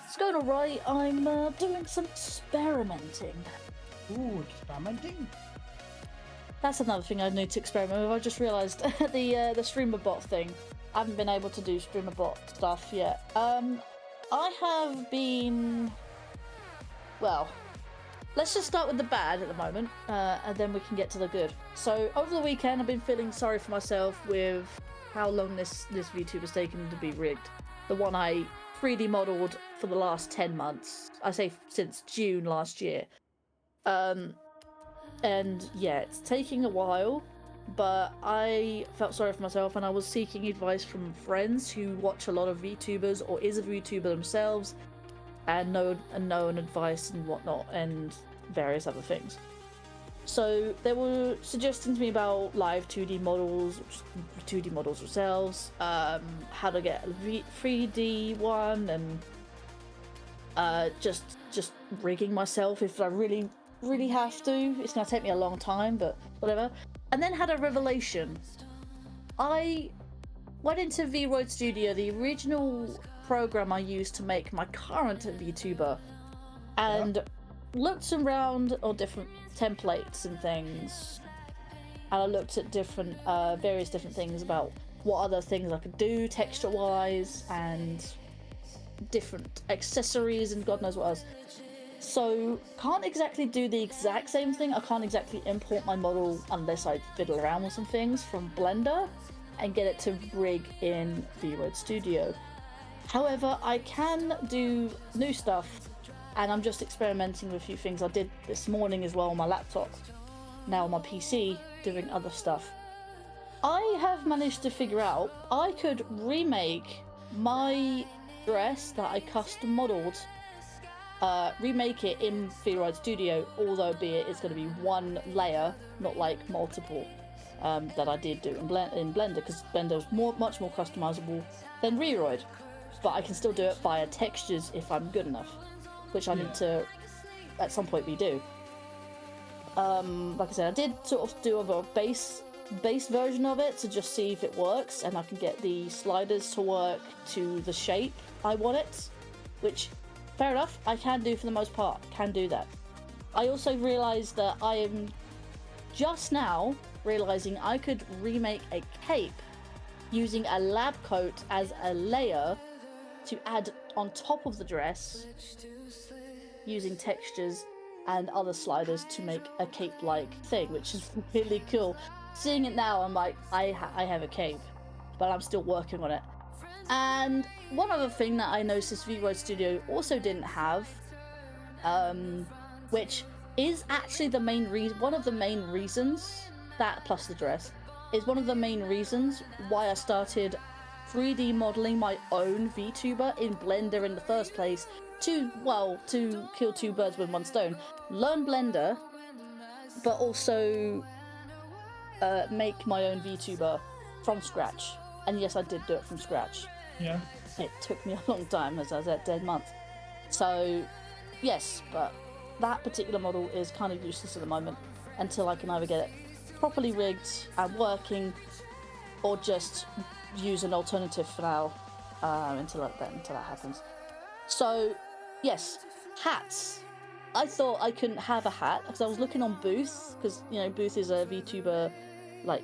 It's going alright. I'm doing some experimenting. Ooh, experimenting. That's another thing I need to experiment with. I just realised the streamer bot thing. I haven't been able to do streamer bot stuff yet. I have been... Well, let's just start with the bad at the moment, and then we can get to the good. So, over the weekend, I've been feeling sorry for myself with how long this VTuber's taken to be rigged. The one I 3D modelled for the last 10 months. I say since June last year. And yeah, it's taking a while, but I felt sorry for myself, and I was seeking advice from friends who watch a lot of VTubers or is a VTuber themselves, and know advice and whatnot, and various other things. So they were suggesting to me about live 2D models, 2D models themselves, how to get a 3D one, and just rigging myself if I really have to. It's gonna take me a long time, but whatever. And then had a revelation. I went into VRoid Studio, the original program I used to make my current VTuber, and looked around on different templates and things. And I looked at various different things about what other things I could do texture-wise, and different accessories, and God knows what else. So, can't exactly do the exact same thing. I can't exactly import my model unless I fiddle around with some things from Blender and get it to rig in VRoid Studio. However, I can do new stuff, and I'm just experimenting with a few things I did this morning as well on my laptop. Now on my PC, doing other stuff. I have managed to figure out I could remake my dress that I custom modelled, remake it in VRoid Studio, although be it's going to be one layer, not like multiple, that I did do in Blender, because Blender is much more customizable than VRoid. But I can still do it via textures if I'm good enough, which I need to, at some point, redo. Like I said, I did sort of do a base version of it to just see if it works, and I can get the sliders to work to the shape I want it, which, fair enough, I can do for the most part, can do that. I also realised that I am just now realising I could remake a cape using a lab coat as a layer to add on top of the dress, using textures and other sliders to make a cape-like thing, which is really cool. Seeing it now, I'm like, I have a cape, but I'm still working on it. And one other thing that I noticed VRoid Studio also didn't have, which is actually one of the main reasons, that plus the dress, is one of the main reasons why I started 3D modeling my own VTuber in Blender in the first place, to kill two birds with one stone. Learn Blender, but also make my own VTuber from scratch. And yes, I did do it from scratch. Yeah. It took me a long time, as I said, 10 months. So, yes, but that particular model is kind of useless at the moment until I can either get it properly rigged and working, or just use an alternative for now until that happens. So, yes, hats. I thought I couldn't have a hat because I was looking on Booth, because Booth is a VTuber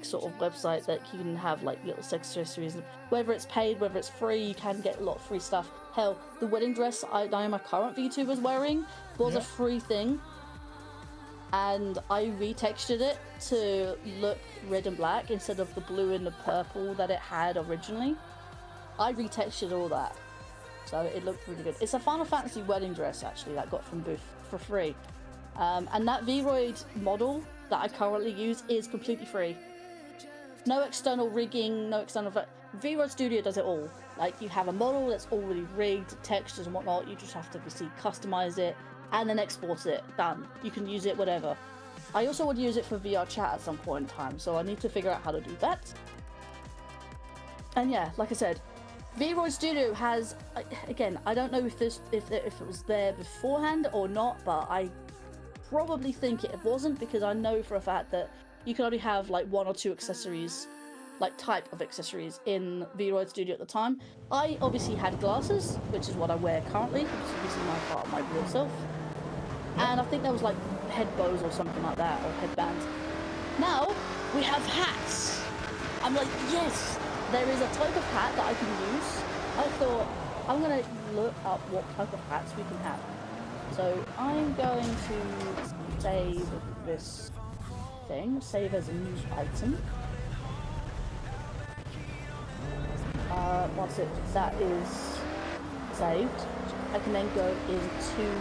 sort of website that you can have little accessories. Whether it's paid, whether it's free, you can get a lot of free stuff. Hell, the wedding dress my current VTuber's wearing was a free thing, and I retextured it to look red and black instead of the blue and the purple that it had originally. I retextured all that, so it looked really good. It's a Final Fantasy wedding dress, actually, that I got from Booth for free. And that VRoid model that I currently use is completely free. No external rigging, no external... VRoid Studio does it all. You have a model that's already rigged, textures and whatnot, you just have to obviously customize it, and then export it. Done. You can use it, whatever. I also would use it for VR chat at some point in time, so I need to figure out how to do that. And yeah, like I said, V-Roid Studio has, again, I don't know if it was there beforehand or not, but I probably think it wasn't, because I know for a fact that you can only have like 1 or 2 accessories, like type of accessories in V-Roid Studio at the time. I obviously had glasses, which is what I wear currently, which is obviously my part of my real self. And I think there was like head bows or something like that, or headbands. Now we have hats. I'm like, yes, there is a type of hat that I can use. I thought I'm gonna look up what type of hats we can have. So I'm going to save this thing, save as a new item. Once that is saved, I can then go into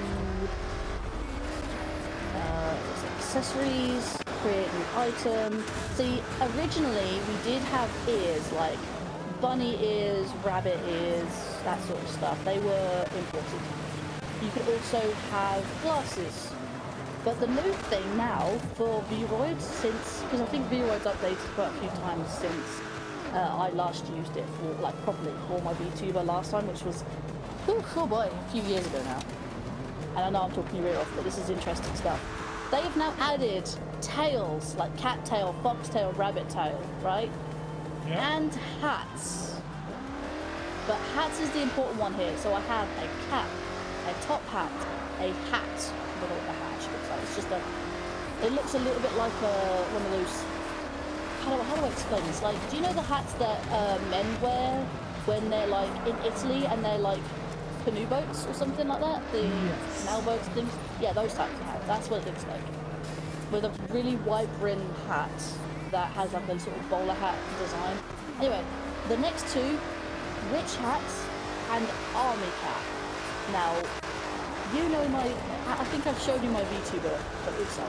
accessories, create new item. See, originally we did have ears, like bunny ears, rabbit ears, that sort of stuff. They were imported. You could also have glasses. But the new thing now for V-Roid, because I think V-Roid's updated quite a few times since I last used it for, like, properly for my VTuber last time, which was, oh boy, a few years ago now. And I know I'm talking your ear off, but this is interesting stuff. They have now added tails, like cat tail, fox tail, rabbit tail, right? Yeah. And hats. But hats is the important one here. So I have a cap, a top hat, a hat. I don't know what the hat actually looks like. It's just it looks a little bit like one of those, how do I explain this? Like, do you know the hats that men wear when they're like in Italy and they're like canoe boats or something like that? The canal boats things? Yeah, those types of hats. That's what it looks like. With a really wide brim hat that has like a sort of bowler hat design. Anyway, the next two, witch hats and army cap. Now, you know I think I've showed you my VTuber that looks like.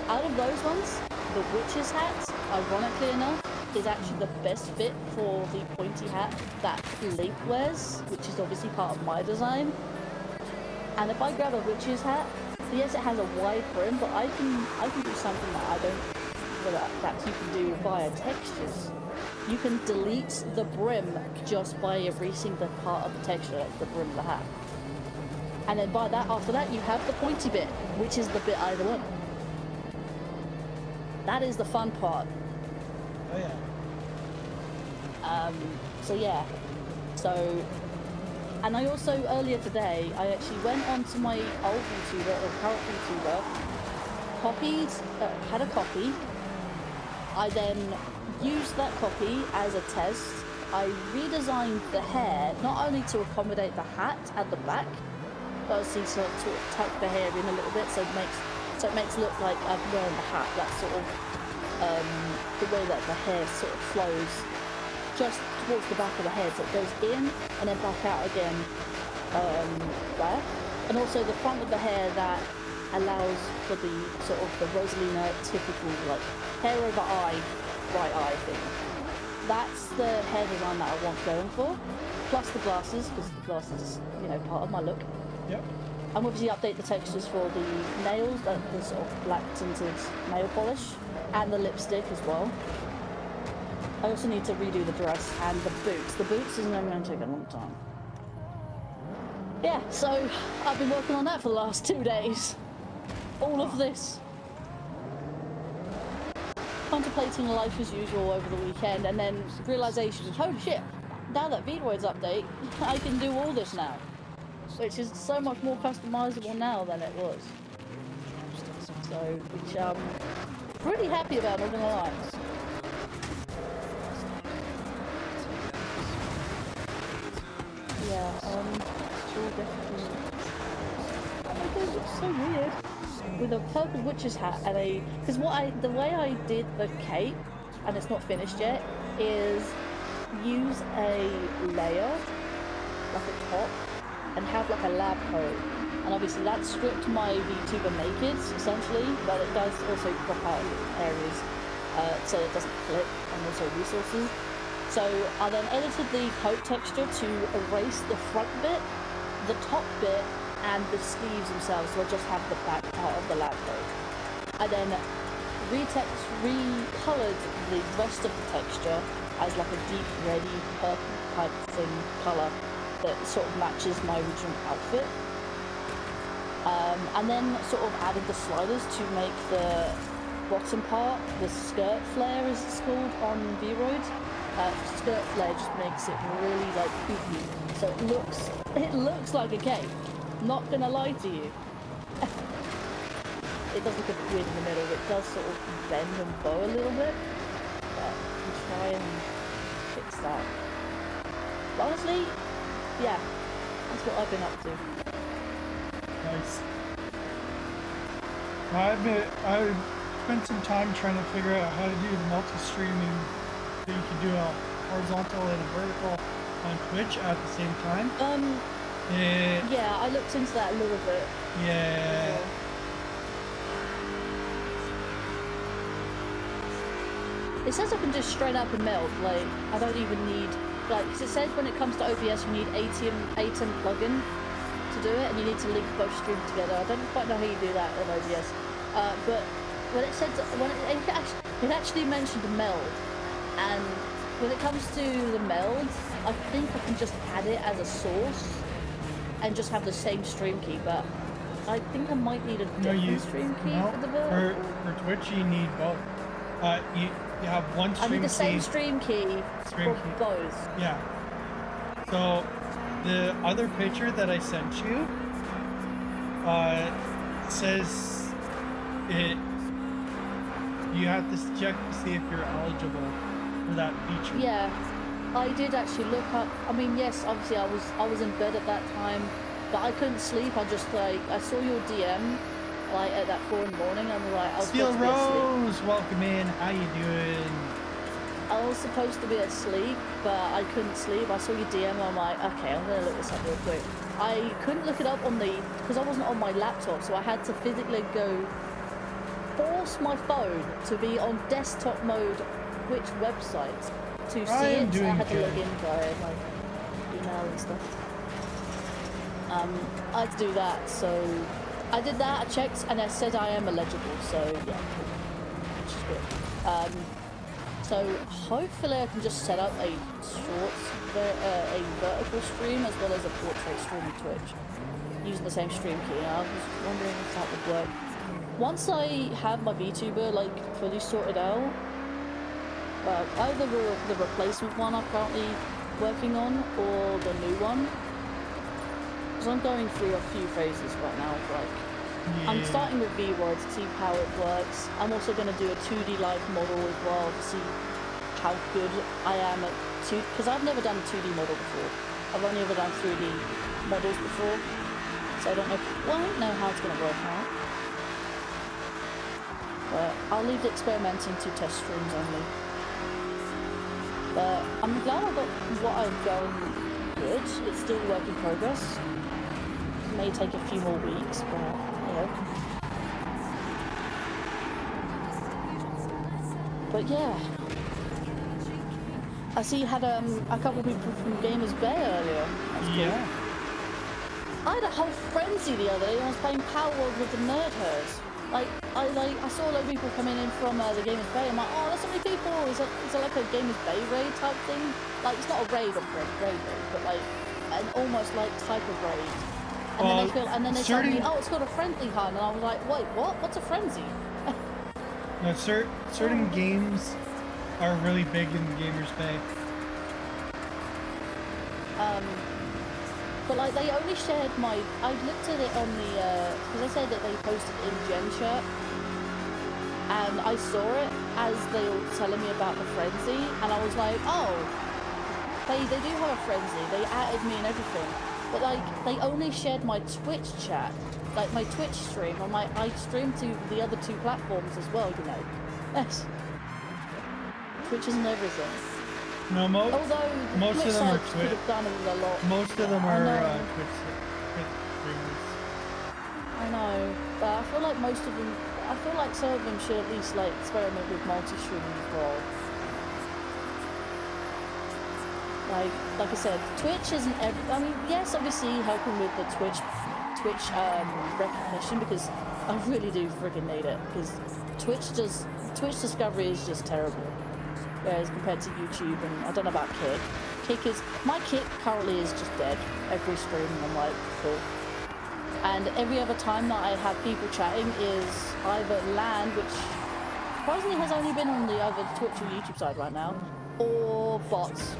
Out of those ones, the witch's hat, ironically enough, is actually the best fit for the pointy hat that Link wears, which is obviously part of my design. And if I grab a witch's hat, yes, it has a wide brim, but I can do something that you can do via textures. You can delete the brim just by erasing the part of the texture, like the brim of the hat. And then after that, you have the pointy bit, which is the bit I want. That is the fun part. Oh yeah. So yeah. So, and I also, earlier today, I actually went onto my old VTuber, or current VTuber, had a copy. I then used that copy as a test. I redesigned the hair, not only to accommodate the hat at the back, but also to sort of tuck the hair in a little bit, so it makes it look like I'm wearing the hat. That sort of the way that the hair sort of flows just towards the back of the head, so it goes in and then back out again there. And also the front of the hair that allows for the sort of the Rosalina typical like hair over eye, right eye thing. That's the hair design that I want going for. Plus the glasses, because the glasses is, part of my look. Yep. And obviously update the textures for the nails, the sort of black tinted nail polish, and the lipstick as well. I also need to redo the dress and the boots. The boots isn't going to take a long time. Yeah, so I've been working on that for the last 2 days. All of this. Contemplating life as usual over the weekend, and then realization, holy shit, now that V-Roid's update, I can do all this now. Which is so much more customizable now than it was. So, which I'm pretty happy about, not gonna lie. Yeah, sure, definitely. Oh my god, it looks so weird. With a purple witch's hat and because the way I did the cape, and it's not finished yet, is use a layer, like a top, and have like a lab coat. And obviously that stripped my VTuber naked, essentially, but it does also crop out areas, so it doesn't clip, and also resources. So I then edited the coat texture to erase the front bit, the top bit, and the sleeves themselves, so I just have the back part of the lab coat. I then recolored the rest of the texture as like a deep reddy purple type thing color that sort of matches my original outfit. And then sort of added the sliders to make the bottom part, the skirt flare as it's called on V-Road. Skirt flare just makes it really like poofy. So it looks like a cape. Not gonna lie to you. It does look a bit weird in the middle, it does sort of bend and bow a little bit. But we'll try and fix that. But honestly, yeah, that's what I've been up to. Nice. I admit, I spent some time trying to figure out how to do the multi-streaming so you can do a horizontal and a vertical on Twitch at the same time. Yeah, I looked into that a little bit. Yeah. It says I can just straight up and meld, like, I don't even need, like, 'cause it says when it comes to OBS you need ATEM plugin to do it, and you need to link both streams together. I don't quite know how you do that in OBS. But when it said, it actually mentioned meld, and when it comes to the meld, I think I can just add it as a source and just have the same stream key, but I think I might need a different stream key for the verb. For Twitch you need both. You have one stream key. I need the same stream key for both. Yeah. So the other picture that I sent you says you have to check to see if you're eligible for that feature. Yeah, I did actually look up. I mean, yes, obviously I was in bed at that time, but I couldn't sleep. I just I saw your DM like at that 4 in the morning. I was like, I was Steel supposed to be asleep. Rose, welcome in. How you doing? I was supposed to be asleep, but I couldn't sleep. I saw your DM. I'm like, okay, I'm gonna look this up real quick. I couldn't look it up on because I wasn't on my laptop, so I had to physically force my phone to be on desktop mode Twitch website to see it. So I had to log in via my email and stuff. I had to do that, so I did that. I checked, and it said I am eligible. So yeah, which is good. So hopefully I can just set up a vertical stream as well as a portrait stream on Twitch using the same stream key. I was wondering if that would work. Once I have my VTuber like fully sorted out, either the replacement one I'm currently working on or the new one, because I'm going through a few phases right now. I'm starting with V-Word to see how it works. I'm also going to do a 2D live model as well to see how good I am at because I've never done a 2D model before. I've only ever done 3D models before, so I don't know how it's going to work out. But I'll leave the experimenting to test streams only. But I'm glad I got what I've done good. It's still a work in progress. It may take a few more weeks, but you know. But yeah. I see you had a couple of people from Gamers Bay earlier. That's cool. I had a whole frenzy the other day when I was playing Power World with the Nerd Herds. I saw a lot of people coming in from the Gamers Bay. I'm like, oh, there's so many people. Is it like a Gamers Bay raid type thing? Like, it's not a raid but like an almost like type of raid. And then they tell me, oh, it's called a friendly hunt, and I was like, wait, what? What's a frenzy? No, certain games are really big in Gamers Bay. But like they only shared I looked at it on the because they said that they posted in Gen Chat, and I saw it as they were telling me about the frenzy, and I was like, oh, they do have a frenzy. They added me and everything, but like they only shared my Twitch chat, like my Twitch stream. I stream to the other 2 platforms as well, you know. Yes. Twitch isn't everything. No, most of them are Twitch. Most of them are Twitch streamers. I know, but I feel like some of them should at least like experiment with multi-streaming as well. Like I said, Twitch isn't I mean, yes, obviously helping with the Twitch recognition, because I really do freaking need it, because Twitch discovery is just terrible, whereas compared to YouTube, and I don't know about my Kick currently is just dead. Every stream I'm like, cool. And every other time that I have people chatting is either LAN, which surprisingly has only been on the either Twitch or YouTube side right now, or bots.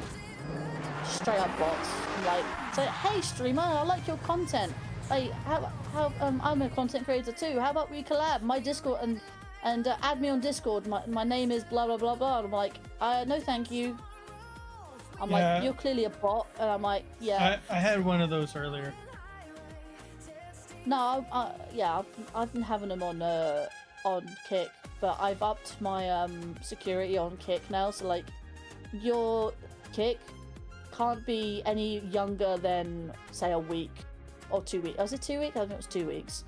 Straight up bots. I'm like, say, hey streamer, I like your content. Hey, I'm a content creator too. How about we collab? My Discord and add me on Discord. My name is blah blah blah blah. And I'm like, no, thank you. I'm like, you're clearly a bot, and I'm like, yeah. I had one of those earlier. No, yeah, I've been having them on Kick, but I've upped my security on Kick now. So like, your Kick can't be any younger than say a week or 2 weeks. Was it 2 weeks? I think it was 2 weeks.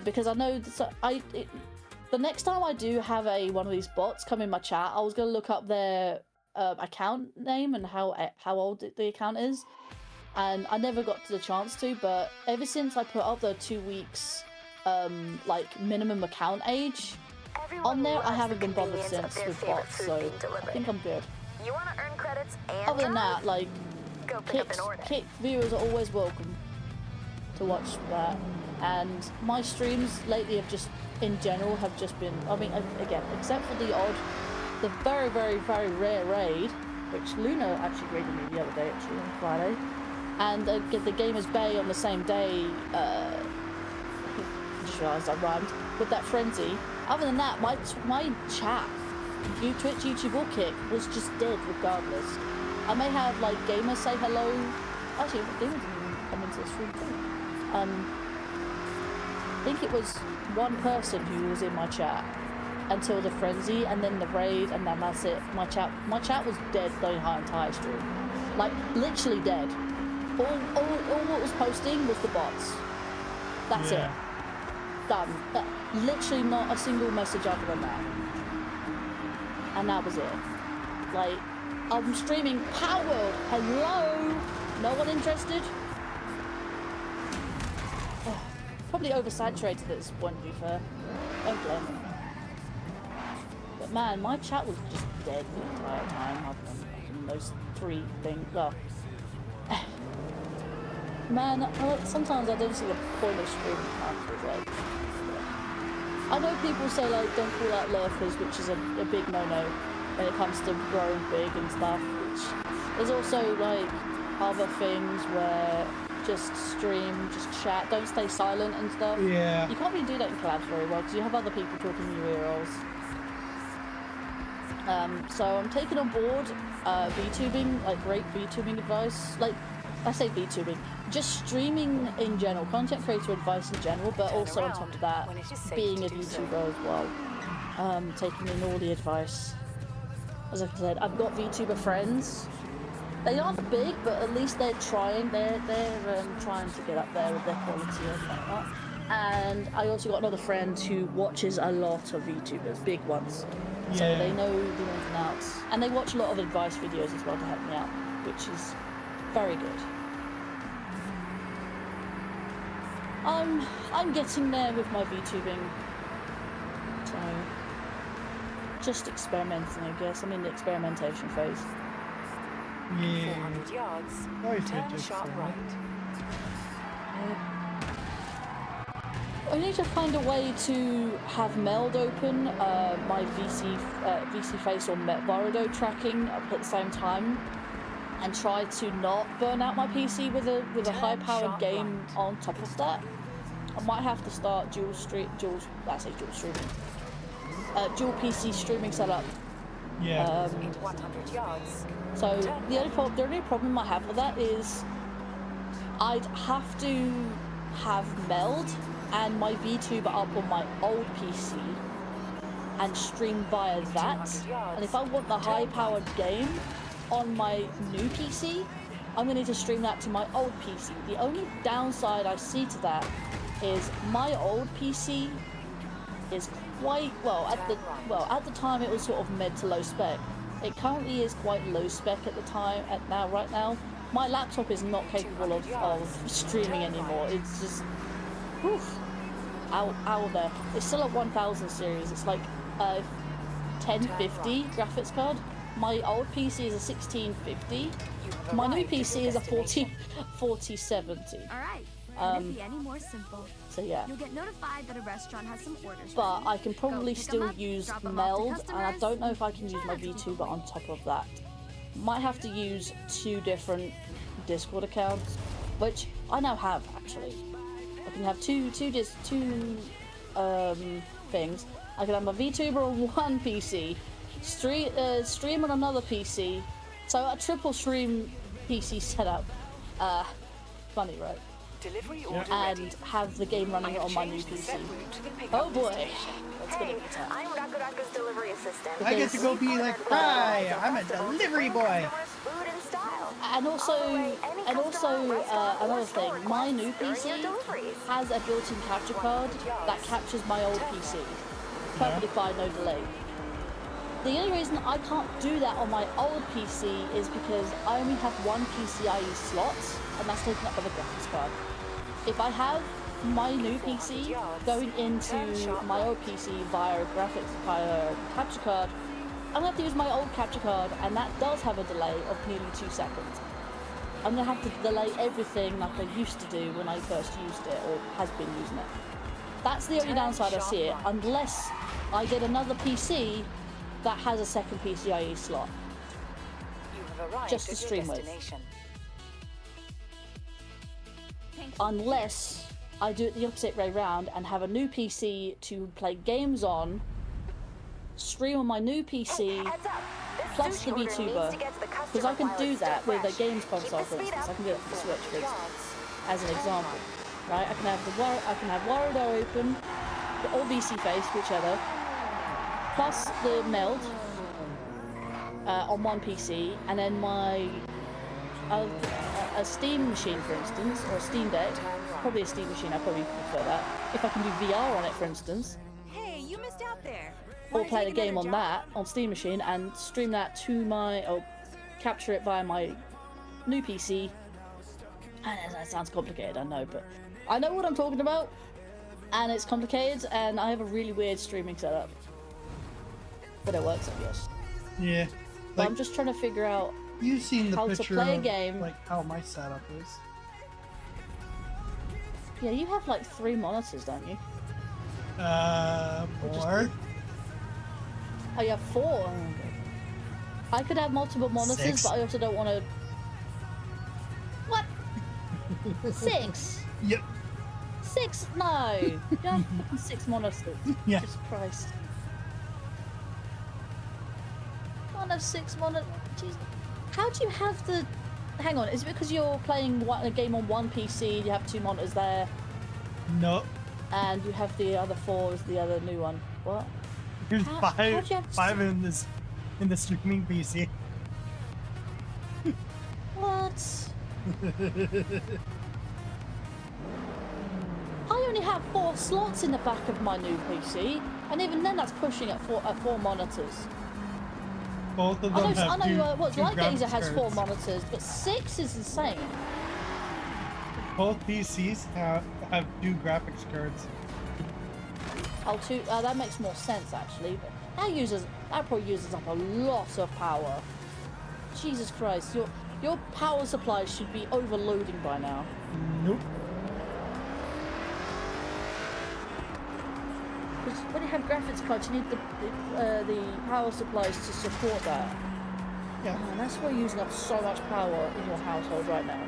Because I know the next time I do have one of these bots come in my chat, I was gonna look up their account name and how old the account is, and I never got to the chance to. But ever since I put up the 2 weeks like minimum account age on there, I haven't been bothered since with bots, so I think I'm good. You want to earn credits and other than that, like, go pick up an order. Kick viewers are always welcome to watch that, and my streams lately have just in general have just been, I mean, again, except for the very, very, very rare raid, which Luna actually raided me the other day, actually, on Friday, and the Gamers Bay on the same day, I just realised I rhymed, with that frenzy. Other than that, my chat, Twitch, YouTube, or Kick, was just dead regardless. I may have, like, gamers say hello. Actually, gamers didn't even come into the stream too. I think it was one person who was in my chat until the frenzy, and then the raid, and then that's it. My chat was dead the entire stream, like literally dead. All what was posting was the bots. That's it. Done. Literally not a single message other than that, and that was it. Like, I'm streaming Power World. Hello, no one interested? Probably oversaturated at this point, to be fair. Don't blame me. But man, my chat was just dead the entire time, other than those 3 things. Well, man, sometimes I don't see the point of streaming after, like, I know people say, like, don't call out lurkers, which is a big no-no when it comes to growing big and stuff, which is also, like, other things where just stream, just chat, don't stay silent and stuff. Yeah. You can't really do that in collabs very well because you have other people talking in your ear holes. So I'm taking on board VTubing, like great VTubing advice. Like, I say VTubing, just streaming in general, content creator advice in general, but also on top of that, being a YouTuber as well. Taking in all the advice. As I said, I've got VTuber friends. They aren't big, but at least they're trying. They're trying to get up there with their quality and like that. And I also got another friend who watches a lot of VTubers, big ones. So they know the ins and outs. And they watch a lot of advice videos as well to help me out, which is very good. I'm getting there with my VTubing. So just experimenting, I guess. I'm in the experimentation phase. Yeah. 400 yards, Always turn good to sharp right. I need to find a way to have Meld open my VC face or Metvarado tracking up at the same time, and try to not burn out my PC with a high-powered game on top of that. I might have to start dual PC streaming setup. Yeah. In 100 yards. So the only problem I have with that is I'd have to have Meld and my VTuber up on my old PC and stream via that. And if I want the high-powered game on my new PC, I'm going to need to stream that to my old PC. The only downside I see to that is my old PC is quite at the time it was sort of mid to low spec. It currently is quite low spec at the time. Right now, my laptop is not capable of streaming anymore. It's just, out there. It's still a 1000 series. It's like 1050 graphics card. My old PC is a 1650. My new PC is a 4070. All right. Um, Could it be any more simple? So yeah. You'll get notified that a restaurant has some orders. But ready. I can probably Go pick 'em still up, use drop 'em off to Meld, and I customers. don't know if I can use Try my not to be VTuber on top of that. Might have to use 2 different Discord accounts, which I now have actually. I can have two things. I can have my VTuber on one PC, stream on another PC, so a triple stream PC setup. Funny, right? Delivery order And ready. have the game running on my new Change the PC. set route to the pickup Oh boy, destination. that's gonna Hey, be tough. I'm Rakuraka's delivery assistant. I get to go be like, hi, I'm a delivery boy. Food and style. And also, another thing, my new PC has a built-in capture card that captures my old PC. Perfectly fine, no delay. The only reason I can't do that on my old PC is because I only have one PCIe slot, and that's taken up by the graphics card. If I have my new PC going into my old PC via capture card, I'm gonna have to use my old capture card, and that does have a delay of nearly 2 seconds. I'm gonna have to delay everything like I used to do when I first used it, or has been using it. That's the only downside I see it, unless I get another PC that has a second PCIe slot. You have arrived Just to at your stream with. destination. Unless I do it the opposite way round and have a new PC to play games on, stream on my new PC, Heads up. This plus sushi the order needs VTuber, to get to the because customer I can while do it's still that with a fresh. games console, Keep for the speed instance. up. I can do it for Switch, for instance, Regards. as an example. Right? I can have Wario open, or VC Face, whichever, plus the Meld on one PC, and then my a Steam machine, for instance, or a Steam Deck. Probably a Steam machine. I probably prefer that. If I can do VR on it, for instance, Hey, you missed out there. or Wanna play take the game another on job? that on Steam machine and stream that to my, or capture it via my new PC. And that sounds complicated, I know, but I know what I'm talking about, and it's complicated, and I have a really weird streaming setup, but it works, I guess. Yeah. But Like, I'm just trying to figure out you've seen the how to picture play a of, game. like, how my setup is. Yeah, you have like 3 monitors, don't you? More. Oh, you have 4. Oh, okay. I could have multiple monitors, 6. but I also don't want to. What? 6? Yep. 6? No. You don't have fucking 6 monitors. Yeah. Jesus Christ. Can't have 6 monitors. Jeez. How do you have the? Hang on. Is it because you're playing a game on one PC? You have 2 monitors there, No. and you have the other 4 as the other new one. What? There's How- five how'd you have 5 in the streaming PC. What? I only have 4 slots in the back of my new PC, and even then that's pushing at 4 monitors. Both of I them know, have I two, know what two Light Gazer graphics has 4 cards. monitors, but 6 is insane. Both PCs have 2 graphics cards. That makes more sense actually, but that probably uses up a lot of power. Jesus Christ, your power supply should be overloading by now. Nope. 'Cause when you have graphics cards, you need the power supplies to support that. Yeah. Man, that's why you're using up so much power in your household right now.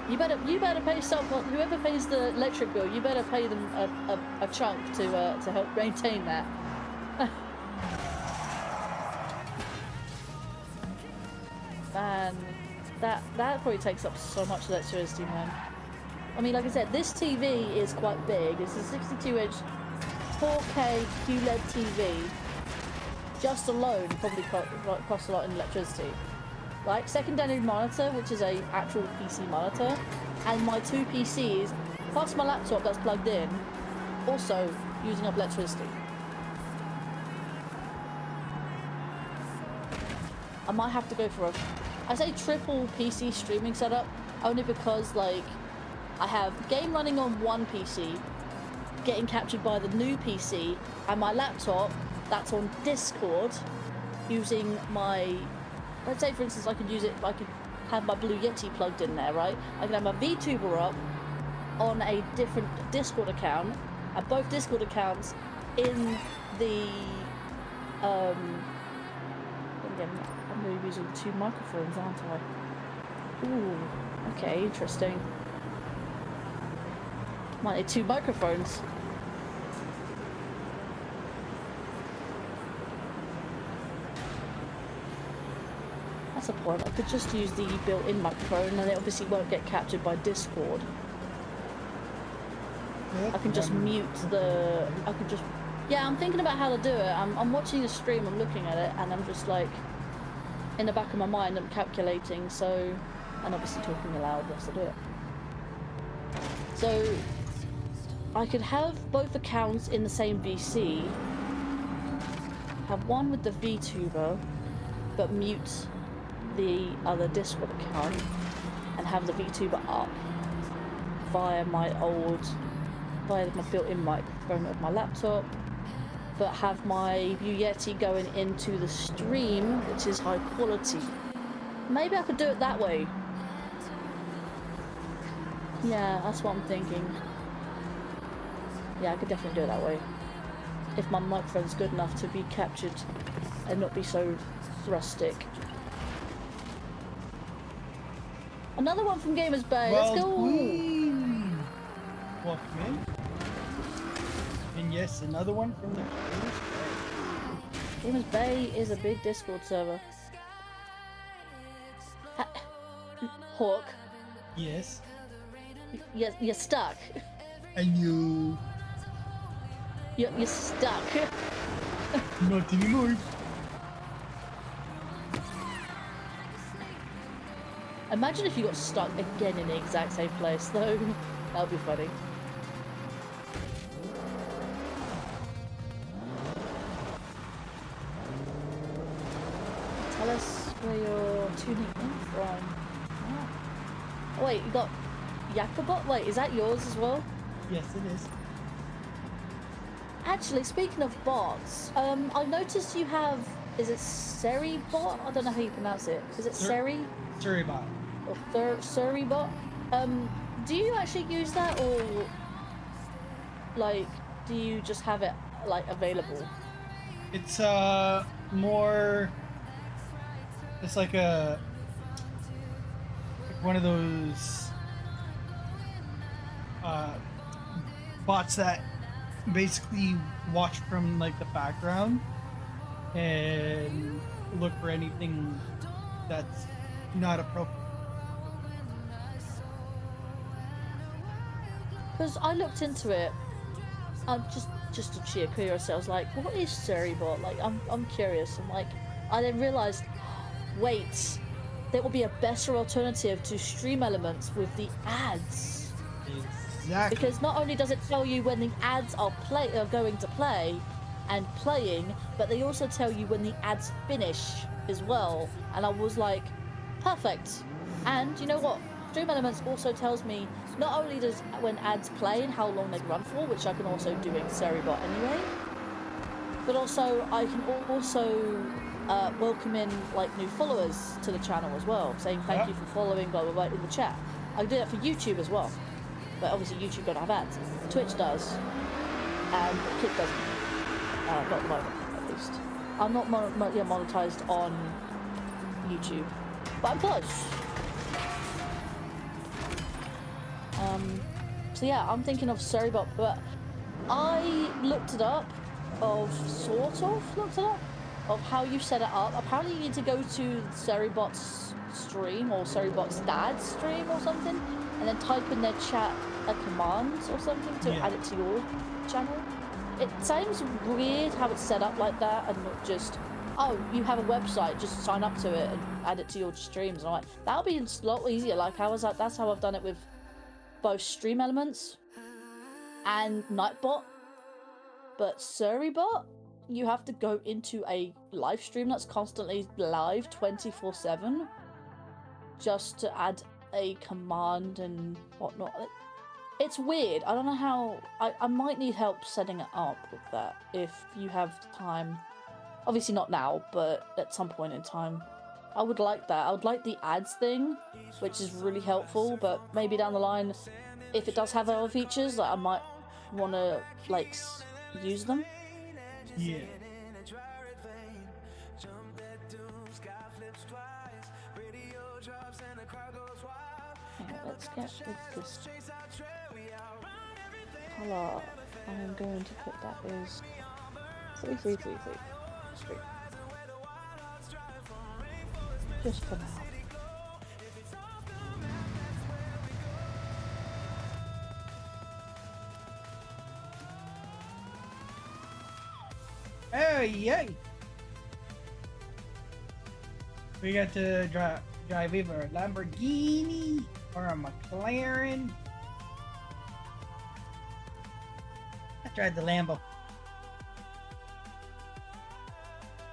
You better pay someone, whoever pays the electric bill, you better pay them a chunk to help maintain that. Man, that probably takes up so much electricity, man. I mean, like I said, this TV is quite big. It's a 62-inch 4K QLED TV. Just alone probably costs a lot in electricity. Like secondary monitor, which is a actual PC monitor, and my 2 PCs, plus my laptop that's plugged in, also using up electricity. I might have to go for I say triple PC streaming setup, only because like I have game running on one PC, getting captured by the new PC, and my laptop that's on Discord using my, let's say for instance I could have my Blue Yeti plugged in there, right? I can have my VTuber up on a different Discord account, and both Discord accounts in the again, I'm going to be using 2 microphones, aren't I? Ooh, okay, interesting. Might need 2 microphones. That's a point. I could just use the built-in microphone, and it obviously won't get captured by Discord. I can just mute the... I could just... Yeah, I'm thinking about how to do it. I'm watching the stream, I'm looking at it, and I'm just like... In the back of my mind, I'm calculating, so... And obviously talking aloud whilst I do it. So... I could have both accounts in the same VC. Have one with the VTuber, but mute the other Discord account, and have the VTuber up via my built-in microphone of my laptop, but have my Blue Yeti going into the stream, which is high quality. Maybe I could do it that way. Yeah, that's what I'm thinking. Yeah, I could definitely do it that way. If my microphone's good enough to be captured and not be so thrustic. Another one from Gamers Bay. Well, Let's go. Welcome in. And yes, another one from the Gamers Bay is a big Discord server. Hawk. Yes. You're stuck. And you. You're stuck. Not anymore. Imagine if you got stuck again in the exact same place, though. That would be funny. Tell us where you're tuning in from. Oh, wait, you got Yakobot? Wait, is that yours as well? Yes, it is. Actually, speaking of bots, I noticed you have... Is it Seribot? I don't know how you pronounce it. Is it Seri? Seribot. Or Seribot? Do you actually use that, or like, do you just have it like available? It's more. It's like one of those bots that basically watch from like the background and look for anything that's not appropriate. Because I looked into it, just to sheer curiosity. I was like, what is Seribot? Like, I'm curious. And like, I then realized, wait, there will be a better alternative to Stream Elements with the ads. Exactly. Because not only does it tell you when the ads are going to play and playing, but they also tell you when the ads finish as well. And I was like, perfect. And you know what? Stream Elements also tells me not only does when ads play and how long they run for, which I can also do in Seribot anyway, but also I can also welcome in like new followers to the channel as well, saying thank you for following, blah blah blah, in the chat. I can do that for YouTube as well, but obviously YouTube don't have ads. Twitch does, and Kick doesn't. Not at the moment, at least. I'm not monetized on YouTube, but I'm close. So yeah, I'm thinking of Seribot, but I looked it up, of how you set it up. Apparently you need to go to Seribot's stream, or Seribot's dad's stream or something, and then type in their chat a command or something to add it to your channel. It sounds weird how it's set up like that, and not just, oh, you have a website, just sign up to it and add it to your streams. And I'm like, that'll be a lot easier. Like, that's how I've done it with both Stream Elements and Nightbot. But Seribot, you have to go into a live stream that's constantly live 24/7 just to add a command and whatnot. It's weird. I don't know how. I might need help setting it up with that if you have time. Obviously not now, but at some point in time. I would like that. I would like the ads thing, which is really helpful, but maybe down the line, if it does have other features, like, I might want to, like, use them. Yeah. Okay, let's get with this color. I'm going to put that as 3333. Just for now. Oh, yay! We got to drive either a Lamborghini or a McLaren. I tried the Lambo.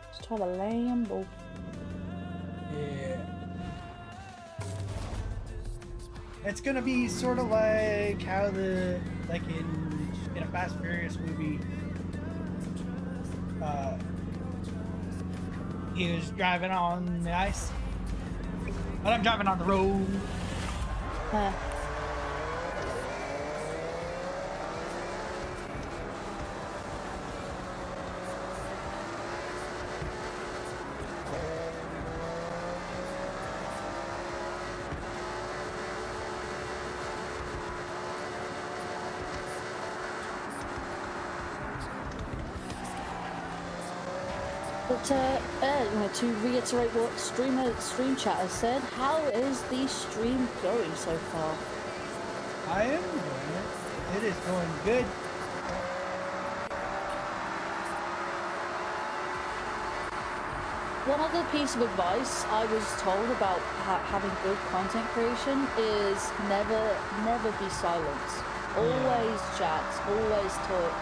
Let's try the Lambo. Yeah. It's gonna be sort of like how like in a Fast and Furious movie, he was driving on the ice, but I'm driving on the road. But to reiterate what stream chat has said, how is the stream going so far? I am enjoying it. It is going good. One other piece of advice I was told about having good content creation is never be silent. Always chat, always talk.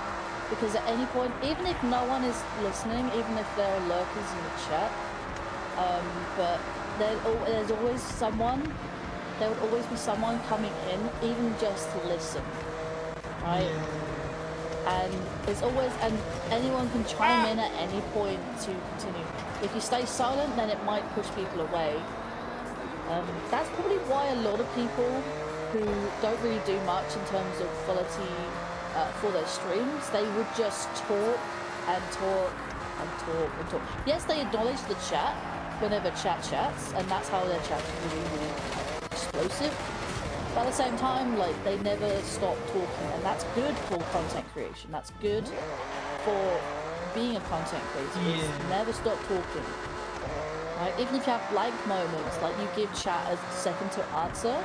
Because at any point, even if no one is listening, even if there are lurkers in the chat, but there's always someone, there would always be someone coming in, even just to listen, right? And there's always, and anyone can chime in at any point to continue. If you stay silent, then it might push people away. That's probably why a lot of people who don't really do much in terms of quality for their streams, they would just talk and talk and talk and talk. Yes, they acknowledge the chat whenever chat chats, and that's how their chat's really explosive. But at the same time, like, they never stop talking, and that's good for content creation. That's good for being a content creator. Is never stop talking. Right? Even if you have blank moments, like, you give chat a second to answer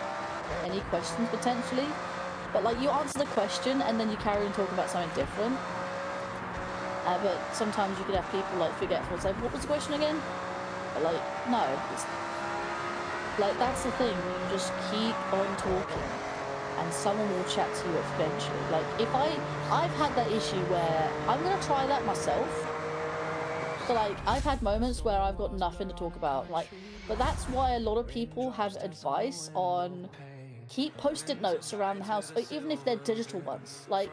any questions potentially. But, like, you answer the question and then you carry on talking about something different. But sometimes you could have people, like, forgetful and say, what was the question again? But, like, no. It's, like, that's the thing. You just keep on talking and someone will chat to you eventually. Like, if I've had that issue where I'm going to try that myself. So, like, I've had moments where I've got nothing to talk about. Like, but that's why a lot of people have advice on... keep post-it notes around the house, or even if they're digital ones. Like,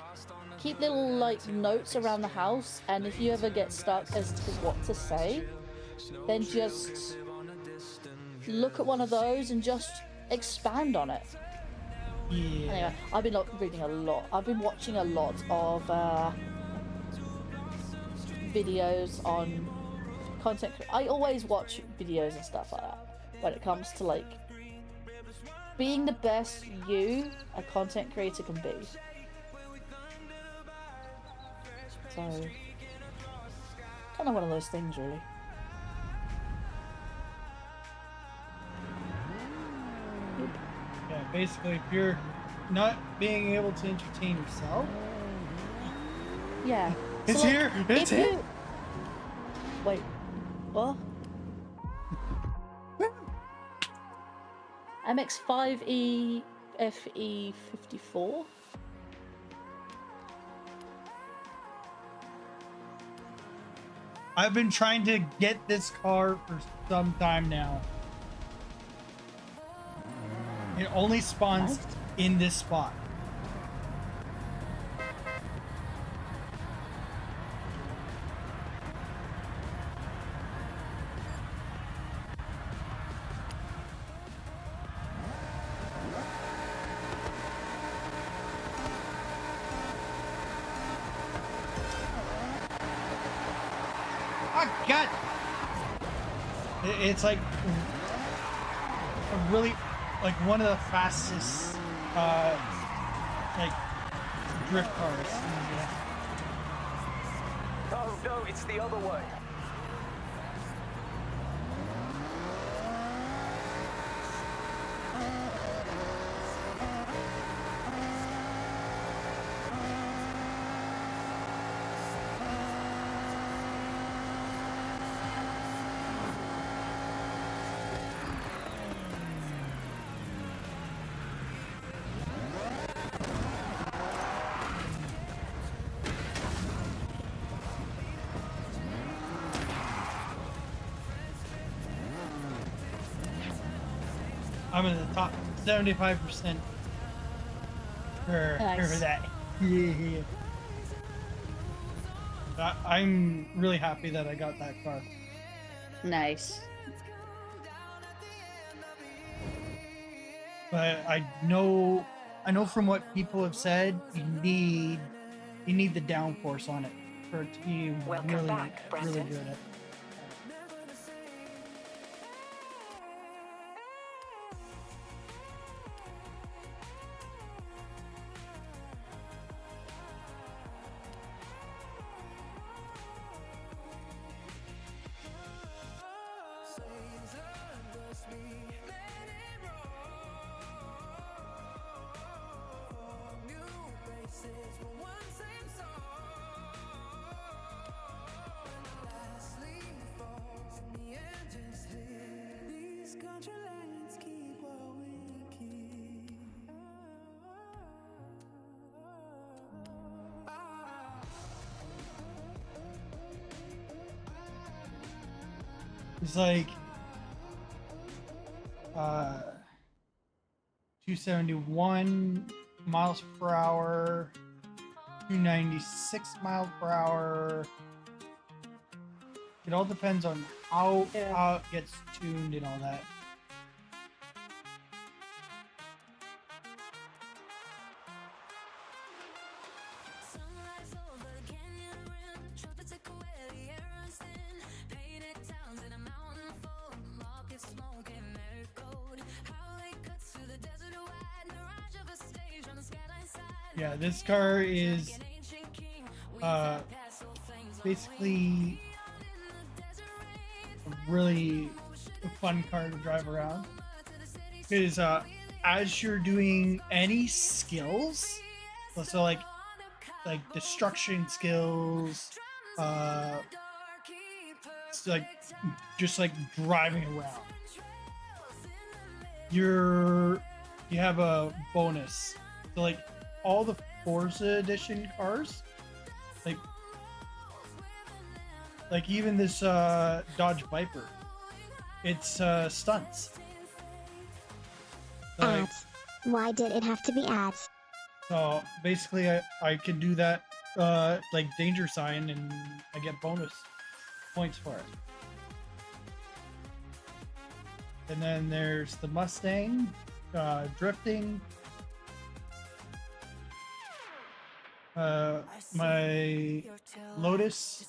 keep little, like, notes around the house, and if you ever get stuck as to what to say, then just look at one of those and just expand on it. Yeah. Anyway, I've been reading a lot. I've been watching a lot of videos on content. I always watch videos and stuff like that when it comes to, like, being the best you, a content creator, can be. So, kind of one of those things, really. Yeah, basically, if you're not being able to entertain yourself, Yeah. it's So, like, here. It's if here. you... Wait. What? MX-5E FE54. I've been trying to get this car for some time now. It only spawns Nice. in this spot. got it's like a really like one of the fastest like drift cars. Yeah. Oh no, it's the other way. I'm in the top 75% for Nice. that. Yeah. I'm really happy that I got that car. Nice. But I know from what people have said, you need the downforce on it for it to be Welcome really, back, really Brandon. good at. It's like 271 miles per hour, 296 miles per hour. It all depends on how it gets tuned and all that. Yeah, this car is basically a really fun car to drive around. Because as you're doing any skills, so like destruction skills, it's like just like driving around, you have a bonus. So like all the Forza Edition cars, like even this Dodge Viper, it's stunts. So, like, Ads. Why did it have to be ads? so basically I can do that like danger sign and I get bonus points for it. And then there's the Mustang, drifting. My Lotus,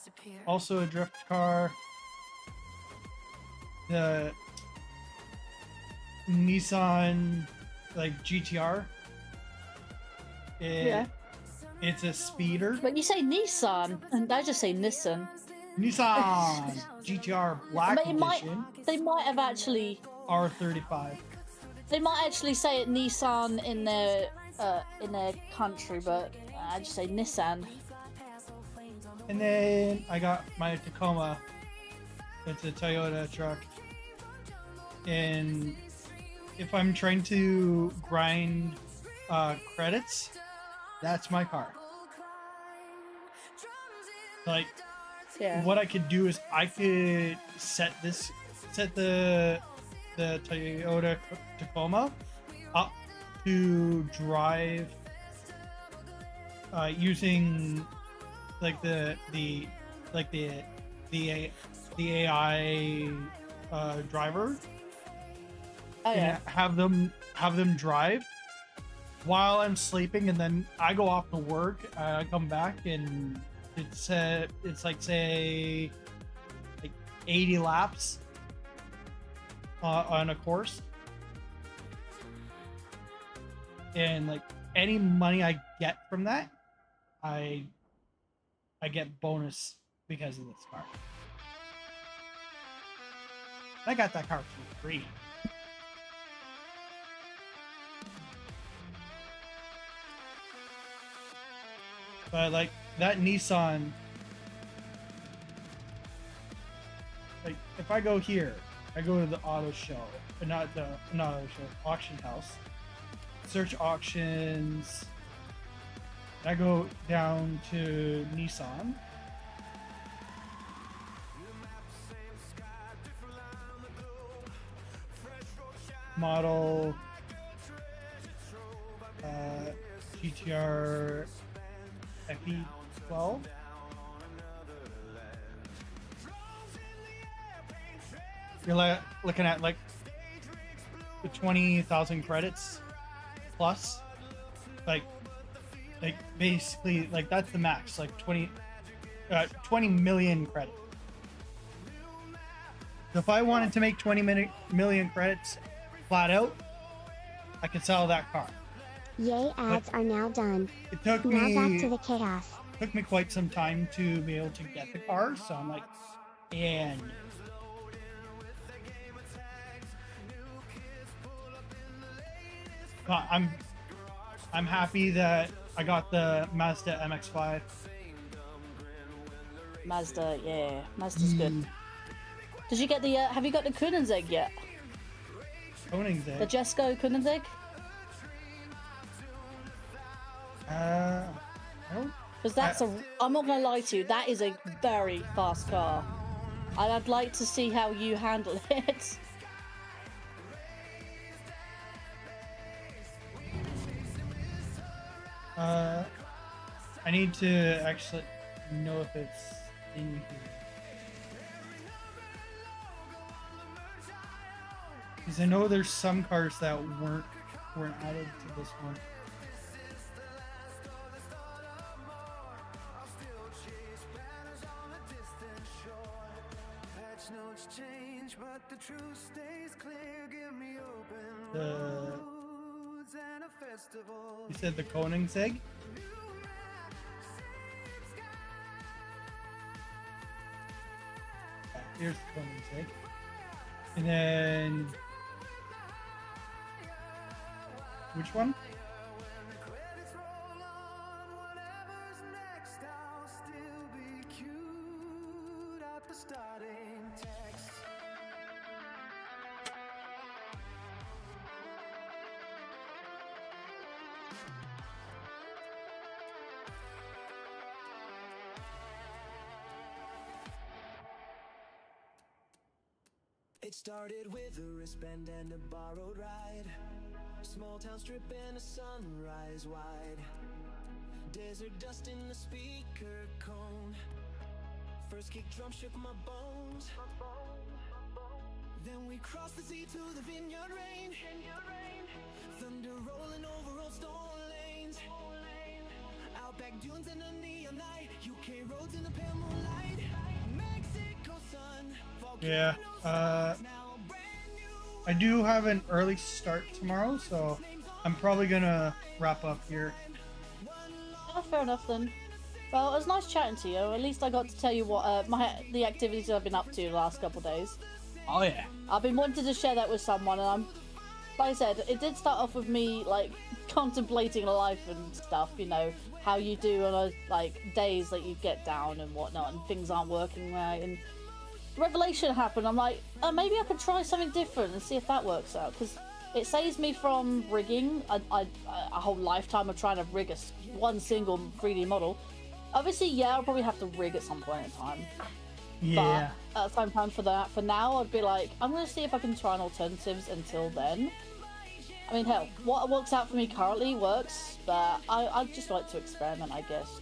also a drift car. The Nissan like GTR. It's a speeder. But you say Nissan, and I just say Nissan. Nissan GTR Black But Edition. they might have actually. R35. They might actually say it Nissan in their country, but I just say Nissan. And then I got my Tacoma. It's a Toyota truck. And if I'm trying to grind credits, that's my car. Like, what I could do is I could set the Toyota Tacoma up to drive using like the AI driver. Oh yeah. And have them drive while I'm sleeping, and then I go off to work. I come back and it's like say like 80 laps on a course, and like any money I get from that, I get bonus because of this car. I got that car for free. But like that Nissan, like if I go here, I go to the auto show, but not auto show, auction house, search auctions. I go down to Nissan. Model GTR FE12. You're like looking at like the 20,000 credits plus, like basically like that's the max, like 20 million credit. So if I wanted to make 20 million credits flat out, I could sell that car. Yay, ads are now done. It took Now back me to the chaos. quite some time to be able to get the car, so I'm like, and but I'm happy that I got the Mazda MX-5. Mazda, yeah, Mazda's good. Did you get the? Have you got the Koenigsegg yet? Koenigsegg. The Jesko Koenigsegg? I don't. Because that's I'm not gonna lie to you, that is a very fast car. And I'd like to see how you handle it. I need to actually know if it's in here. Because I know there's some cars that weren't added to this one. You said the Koenigsegg? Yeah, here's the Koenigsegg. And then which one? It started with a wristband and a borrowed ride. Small town strip and a sunrise wide. Desert dust in the speaker cone. First kick drum shook my bones. Then we crossed the sea to the vineyard rain. Thunder rolling over old stone lanes. Outback dunes and a neon light. UK roads in the pale moonlight. Mexico sun. Yeah, I do have an early start tomorrow, so I'm probably gonna wrap up here. Oh, fair enough then. Well, it was nice chatting to you. At least I got to tell you what the activities I've been up to the last couple of days. Oh yeah. I've been wanting to share that with someone, and I'm, like I said, it did start off with me like contemplating life and stuff. You know how you do on a, like days that you get down and whatnot, and things aren't working right, and revelation happened. I'm like, maybe I could try something different and see if that works out, because it saves me from rigging a whole lifetime of trying to rig one single 3D model. Obviously, yeah, I'll probably have to rig at some point in time. Yeah. But at the same time, for now, I'd be like, I'm going to see if I can try an alternatives until then. I mean, hell, what works out for me currently works, but I'd just like to experiment, I guess.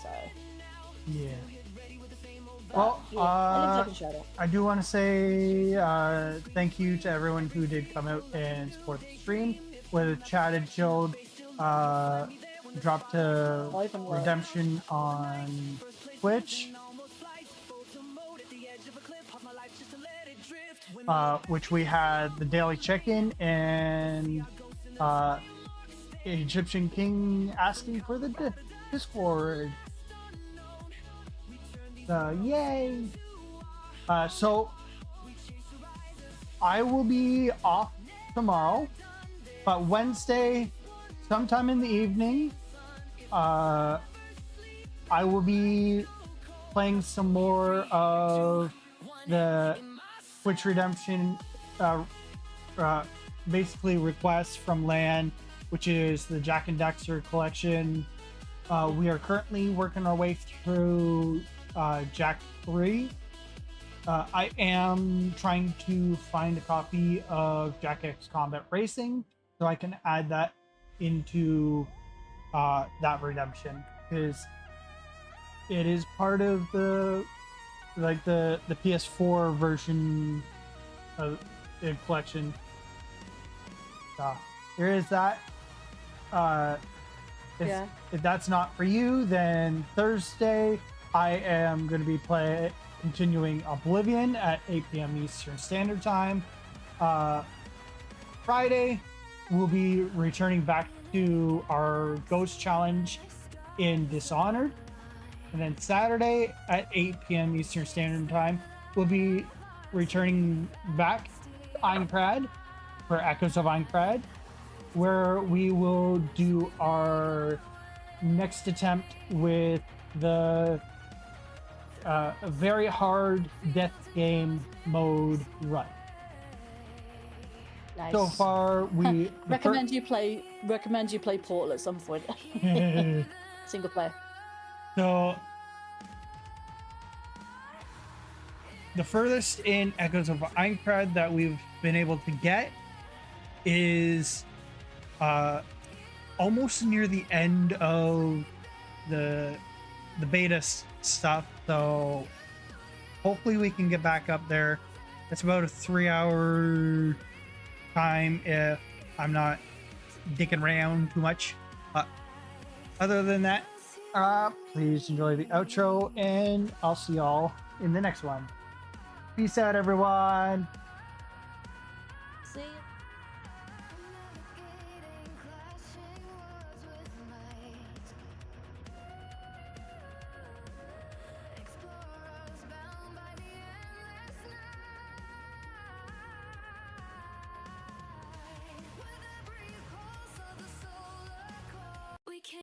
So. Yeah. Well, I do want to say thank you to everyone who did come out and support the stream, whether chatted, chilled, dropped to Redemption on Twitch. which we had the daily check-in and Egyptian King asking for the Discord. Yay! So I will be off tomorrow, but Wednesday, sometime in the evening, I will be playing some more of the Twitch Redemption, basically requests from LAN, which is the Jack and Dexter collection. We are currently working our way through Jack 3. I am trying to find a copy of Jack X Combat Racing so I can add that into that redemption, because it is part of the PS4 version of the collection. There is that. If that's not for you, then Thursday I am going to be continuing Oblivion at 8 p.m. Eastern Standard Time. Friday, we'll be returning back to our Ghost Challenge in Dishonored. And then Saturday at 8 p.m. Eastern Standard Time, we'll be returning back to Einkrad for Echoes of Einkrad, where we will do our next attempt with the very hard death game mode run. Nice. So far, we recommend you play Portal at some point. Single player. So the furthest in Echoes of Einkrad that we've been able to get is almost near the end of the beta stuff, so hopefully we can get back up there. It's about a 3-hour time if I'm not dicking around too much. Other than that, please enjoy the outro, and I'll see y'all in the next one. Peace out, everyone.